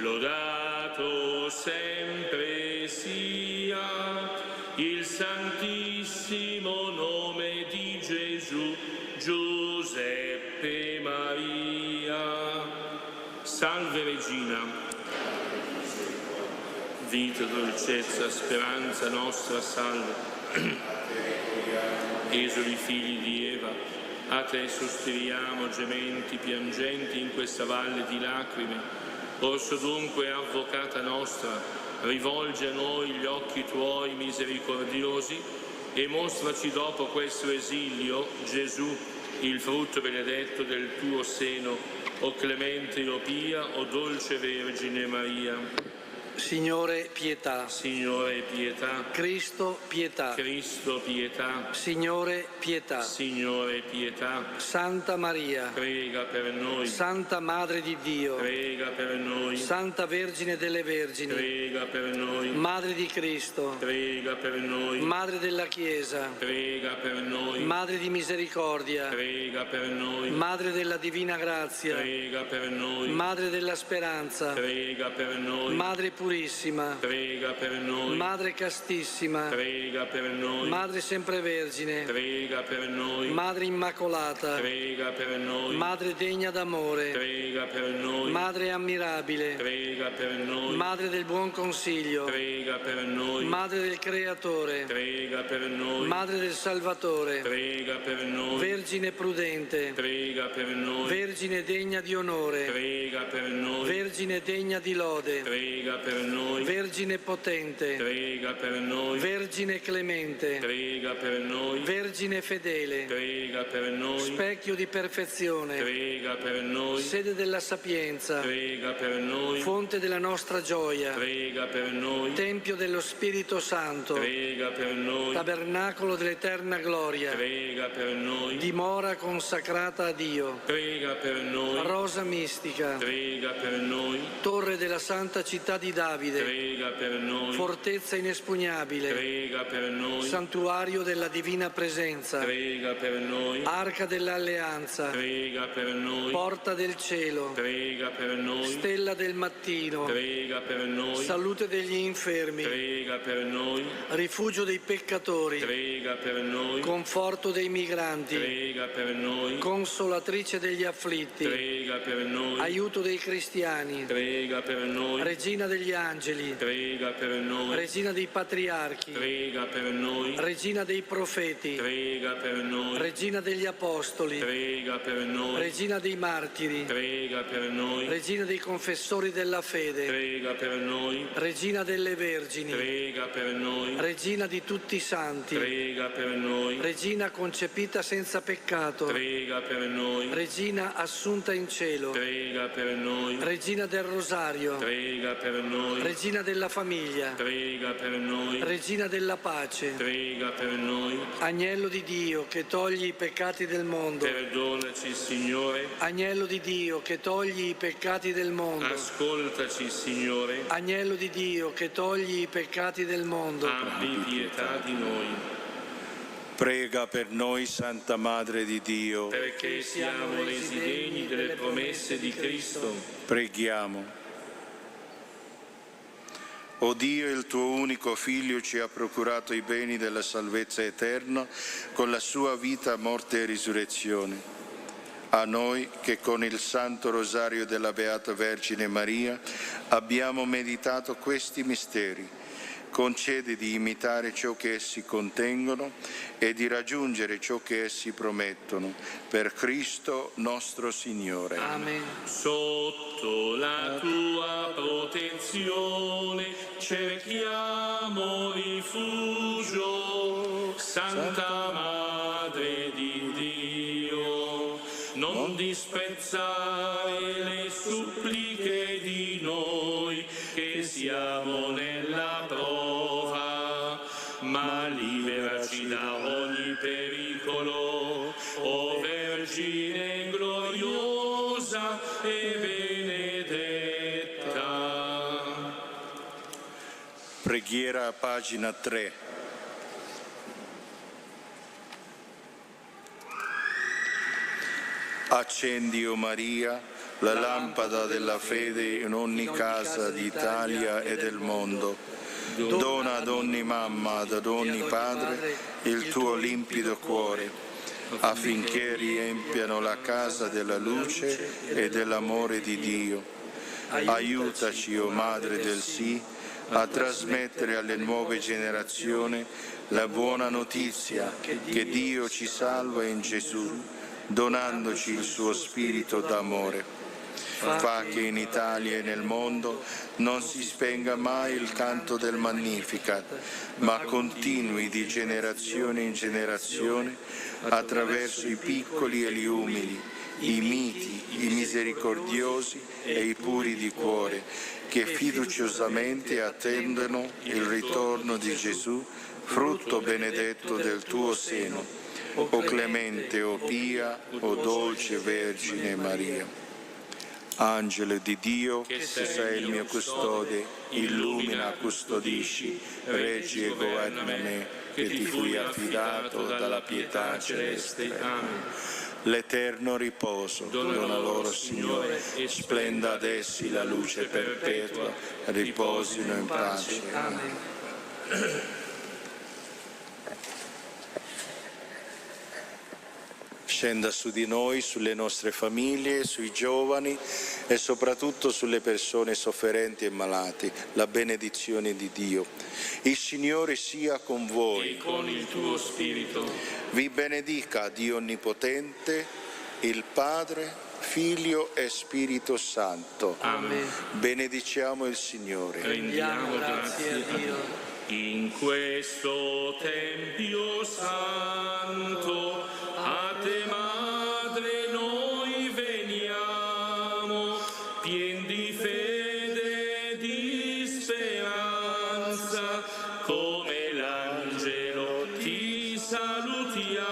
Lodato sempre sia il santissimo nome di Gesù, Giuseppe Maria. Salve Regina, vita, dolcezza, speranza nostra, salve. Esuli figli di Eva, a te sospiriamo gementi, piangenti in questa valle di lacrime. Orso dunque, avvocata nostra, rivolge a noi gli occhi tuoi misericordiosi e mostraci dopo questo esilio Gesù, il frutto benedetto del tuo seno, o clemente o pia, o dolce Vergine Maria. Signore, pietà. Signore, pietà. Cristo, pietà. Cristo, pietà. Signore, pietà. Signore, pietà. Santa Maria, prega per noi. Santa Madre di Dio, prega per noi. Santa Vergine delle Vergini, prega per noi. Madre di Cristo, prega per noi. Madre della Chiesa, prega per noi. Madre di misericordia, prega per noi. Madre della divina grazia, Prega per noi. Madre della speranza, Prega per noi. Madre purissima, Prega per noi. Madre castissima, Prega per noi. Madre sempre vergine, Prega per noi. Madre immacolata, Prega per noi. Madre degna d'amore, Prega per noi. Madre ammirabile, Prega per noi. Madre del buon consiglio, Prega per noi. Madre del Creatore, Prega per noi. Madre del Salvatore, Prega per noi. Vergine prudente, Prega per noi. Vergine degna di onore, Prega per noi. Vergine degna di lode, Prega per noi. Vergine potente, Prega per noi. Vergine clemente, Prega per noi. Vergine fedele, Prega per noi. specchio di perfezione, Prega per noi. sede della sapienza, Prega per noi. fonte della nostra gioia, Prega per noi. tempio dello Spirito Santo, Prega per noi. tabernacolo dell'eterna gloria, Prega per noi. dimora consacrata a Dio, Prega per noi. rosa mistica, Prega per noi. torre della santa città di Davide, Prega per noi. fortezza inespugnabile, Prega per noi. santuario della divina presenza, Prega per noi. arca dell'alleanza, Prega per noi. porta del cielo, Prega per noi. stella del mattino, Prega per noi. salute degli infermi, Prega per noi. rifugio dei peccatori, Prega per noi. conforto dei migranti, Prega per noi. consolatrice degli afflitti, Prega per noi. aiuto dei cristiani, Prega per noi. regina degli angeli, Prega per noi. regina dei patriarchi, Prega per noi. regina dei profeti, Prega per noi. regina degli apostoli, Prega per noi. regina dei martiri, Prega per noi. regina dei confessori della fede, Prega per noi. regina delle vergini, Prega per noi. regina di tutti i santi, Prega per noi. regina concepita senza peccato, Prega per noi. regina assunta in cielo, Prega per noi. regina del rosario, Prega per noi. regina della famiglia, Prega per noi. regina della pace, Prega per noi. agnello di Dio che togli i peccati del mondo, Perdonaci, Signore. agnello di Dio che togli i peccati del mondo, Ascoltaci, Signore. agnello di Dio che togli i peccati del mondo, Abbi pietà di noi, Prega per noi, Santa Madre di Dio. perché siamo resi degni delle promesse di Cristo. Preghiamo. O Dio, il tuo unico Figlio ci ha procurato i beni della salvezza eterna con la sua vita, morte e risurrezione. A noi che con il Santo Rosario della Beata Vergine Maria abbiamo meditato questi misteri, concede di imitare ciò che essi contengono e di raggiungere ciò che essi promettono. Per Cristo nostro Signore. Amen. Sotto la tua protezione cerchiamo rifugio, Santa Madre di Dio, non disprezzare le suppliche di noi che siamo nella prova, ma liberaci da ogni pericolo, o Vergine gloriosa e benedetta. Preghiera a pagina 3. Accendi, o Maria, la lampada della fede in ogni casa d'Italia e del mondo. Dona ad ogni mamma, ad ogni padre, il tuo limpido cuore, affinché riempiano la casa della luce e dell'amore di Dio. Aiutaci, o Madre del Sì, a trasmettere alle nuove generazioni la buona notizia che Dio ci salva in Gesù, donandoci il suo spirito d'amore. Fa che in Italia e nel mondo non si spenga mai il canto del Magnificat, ma continui di generazione in generazione attraverso i piccoli e gli umili, i miti, i misericordiosi e i puri di cuore, che fiduciosamente attendono il ritorno di Gesù, frutto benedetto del tuo seno. O clemente, o pia, o dolce Vergine Maria. Angelo di Dio, che sei il mio custode, illumina, custodisci, reggi e governa me, che ti fui affidato dalla pietà celeste. Amen. L'eterno riposo dona loro, Signore, e splenda ad essi la luce perpetua, riposino in pace. Amen. Scenda su di noi, sulle nostre famiglie, sui giovani e soprattutto sulle persone sofferenti e malate, la benedizione di Dio. Il Signore sia con voi. E con il tuo spirito. Vi benedica Dio Onnipotente, il Padre, Figlio e Spirito Santo. Amen. Benediciamo il Signore. Rendiamo grazie a Dio. In questo Tempio Santo, a te Madre noi veniamo, pien di fede e di speranza, come l'angelo ti salutiamo.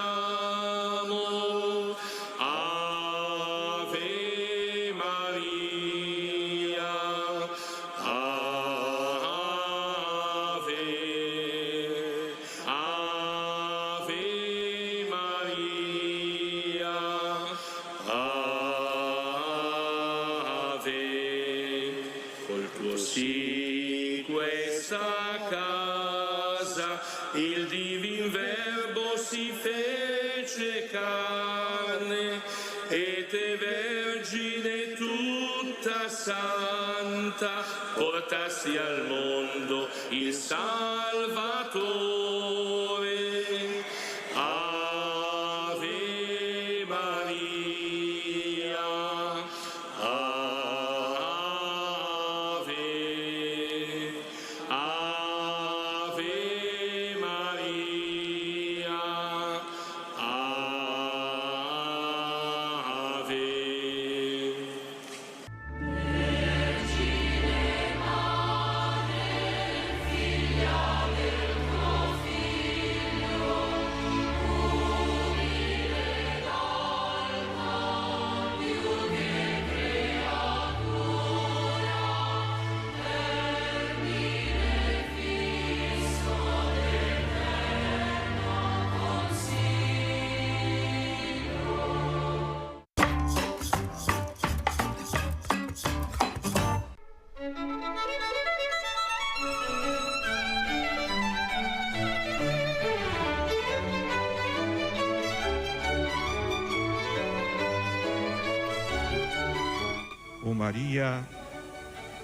Ave Maria, Ave Maria, Ave. Col tuo sì questa casa, il divin Verbo si fece carne, e te Vergine tutta santa, portasti al mondo il Salvatore. Ave Maria, Ave, Ave Maria, Ave. Vergine Madre, figlia del tuo Figlio, umile dal più che creatura, termine fisso d'eterno O Maria,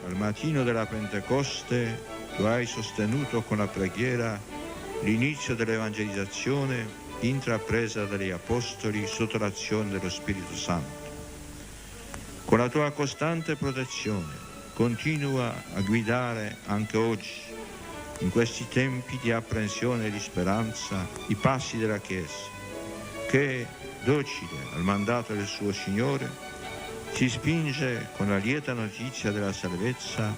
al mattino della Pentecoste tu hai sostenuto con la preghiera l'inizio dell'evangelizzazione intrapresa dagli Apostoli sotto l'azione dello Spirito Santo. Con la tua costante protezione continua a guidare anche oggi, in questi tempi di apprensione e di speranza, i passi della Chiesa, che, docile al mandato del suo Signore, si spinge con la lieta notizia della salvezza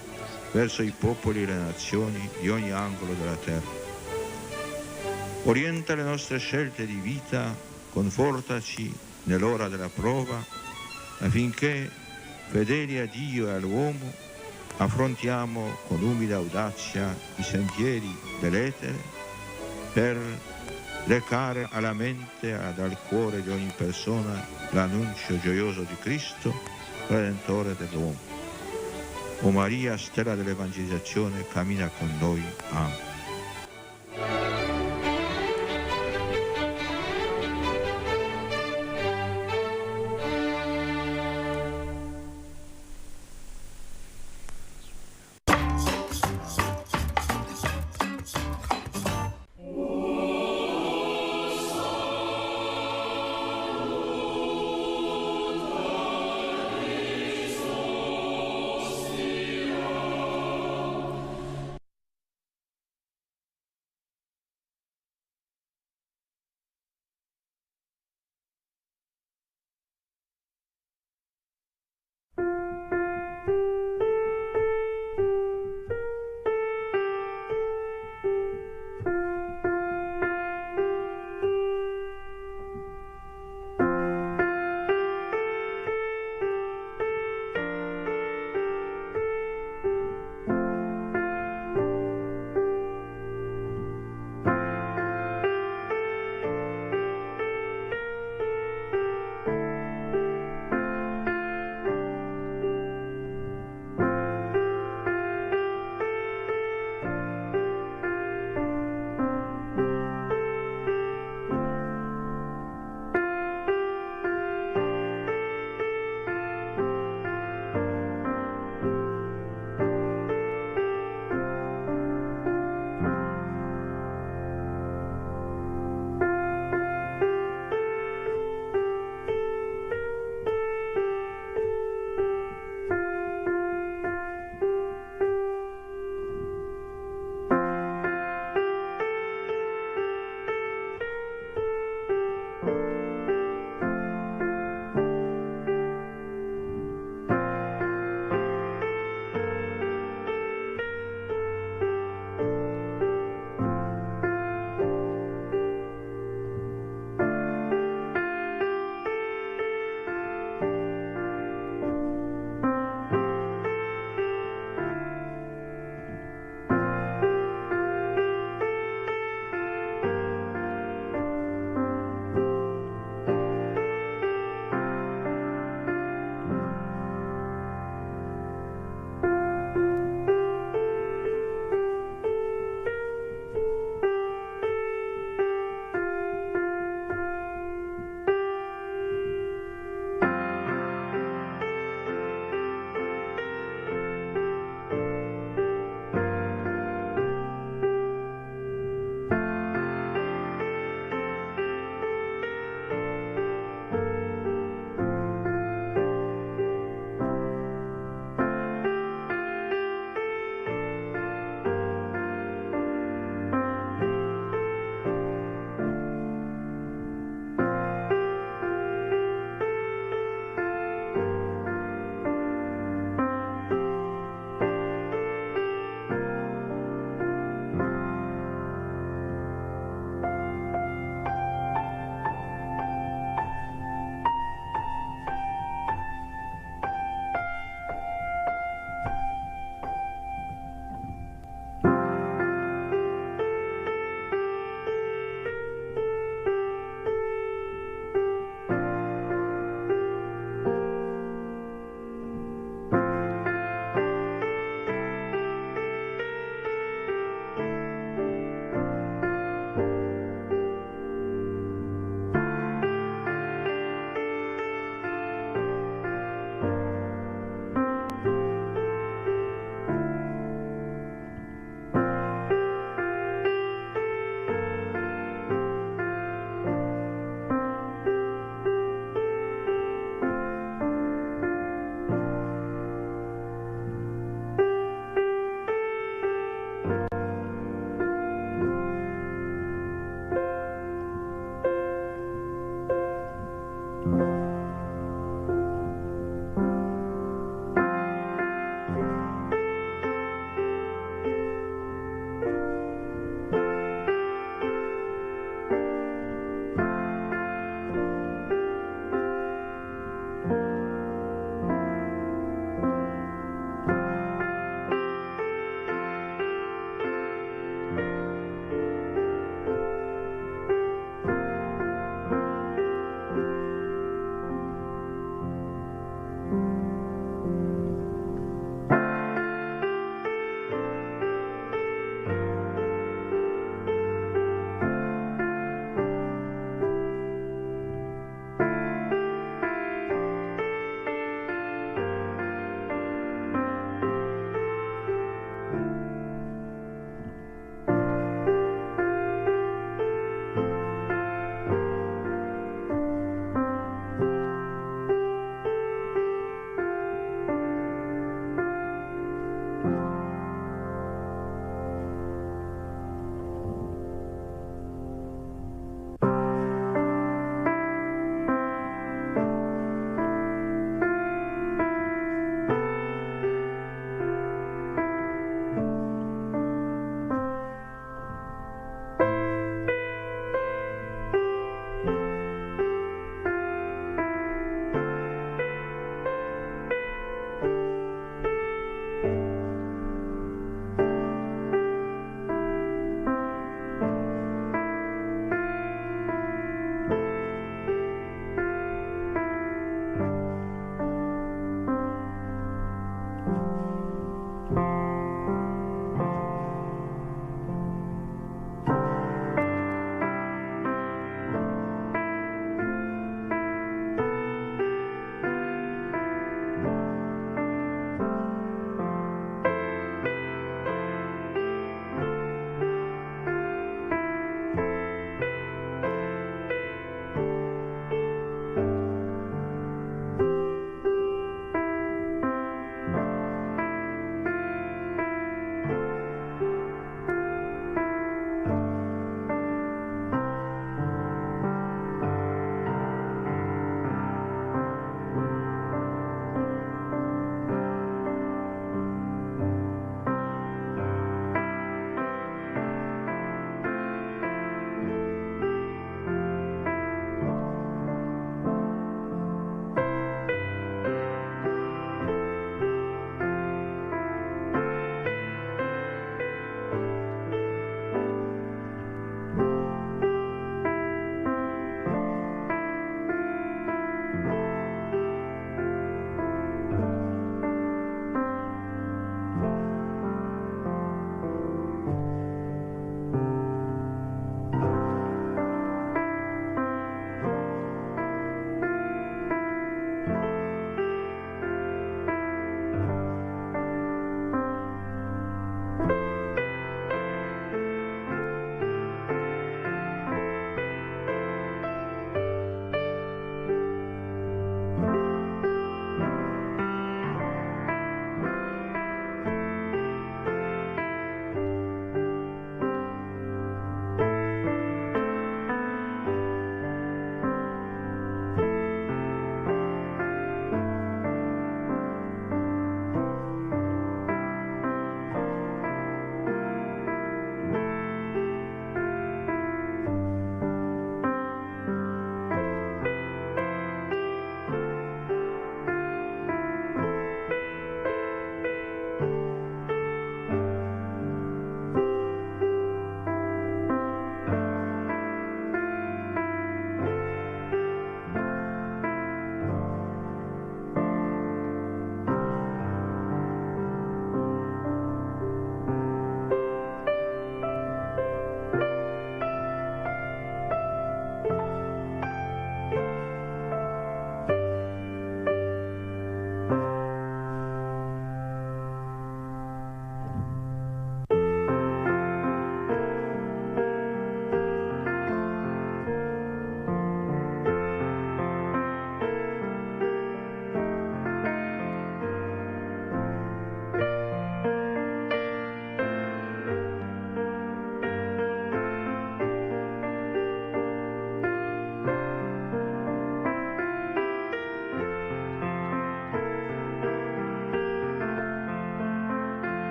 verso i popoli e le nazioni di ogni angolo della terra. Orienta le nostre scelte di vita, confortaci nell'ora della prova, affinché, fedeli a Dio e all'uomo, affrontiamo con umile audacia i sentieri dell'etere per recare alla mente ed al cuore di ogni persona l'annuncio gioioso di Cristo, Redentore dell'uomo. O Maria, stella dell'evangelizzazione, cammina con noi. Amen.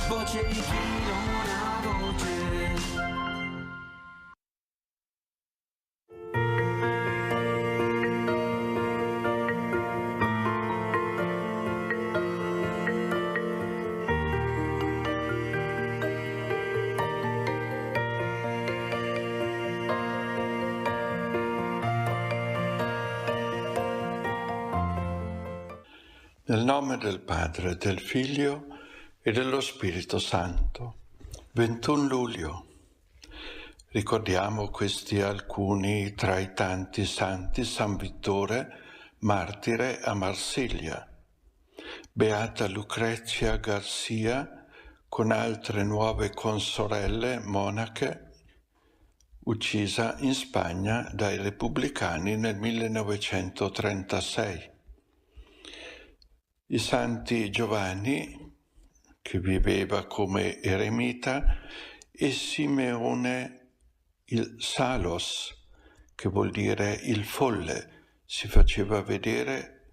voce di chi non ha voce. Nel nome del Padre, del Figlio e dello Spirito Santo. 21 luglio. Ricordiamo questi alcuni tra i tanti santi: San Vittore, martire a Marsiglia, Beata Lucrezia Garcia con altre 9 consorelle monache, uccisa in Spagna dai repubblicani nel 1936. I santi Giovanni, che viveva come eremita, e Simeone il Salos, che vuol dire il folle, si faceva vedere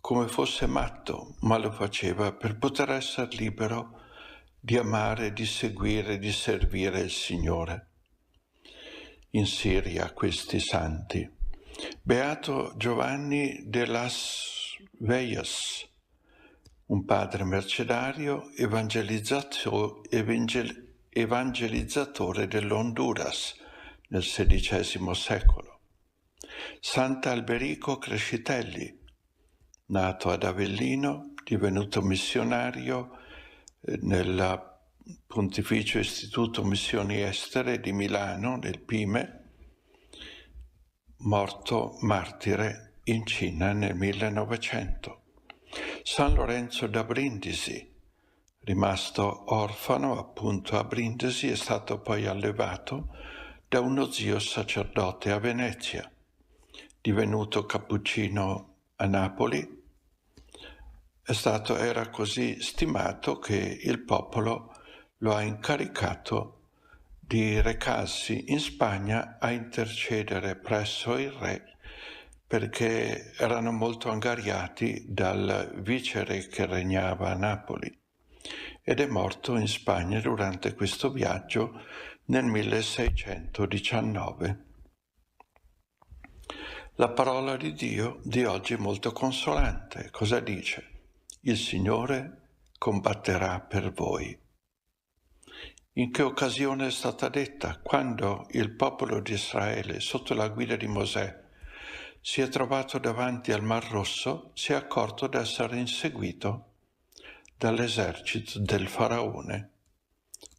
come fosse matto, ma lo faceva per poter essere libero di amare, di seguire, di servire il Signore. In Siria questi santi. Beato Giovanni de las Vellas, un padre mercenario evangelizzatore dell'Honduras nel XVI secolo. Sant'Alberico Crescitelli, nato ad Avellino, divenuto missionario nel Pontificio Istituto Missioni Estere di Milano, nel Pime, morto martire in Cina nel 1900. San Lorenzo da Brindisi, rimasto orfano appunto a Brindisi, è stato poi allevato da uno zio sacerdote a Venezia, divenuto cappuccino a Napoli. Era così stimato che il popolo lo ha incaricato di recarsi in Spagna a intercedere presso il re, perché erano molto angariati dal viceré che regnava a Napoli, ed è morto in Spagna durante questo viaggio nel 1619. La parola di Dio di oggi è molto consolante. Cosa dice? Il Signore combatterà per voi. In che occasione è stata detta? Quando il popolo di Israele, sotto la guida di Mosè, si è trovato davanti al Mar Rosso, si è accorto di essere inseguito dall'esercito del faraone.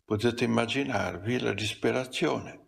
Potete immaginarvi la disperazione.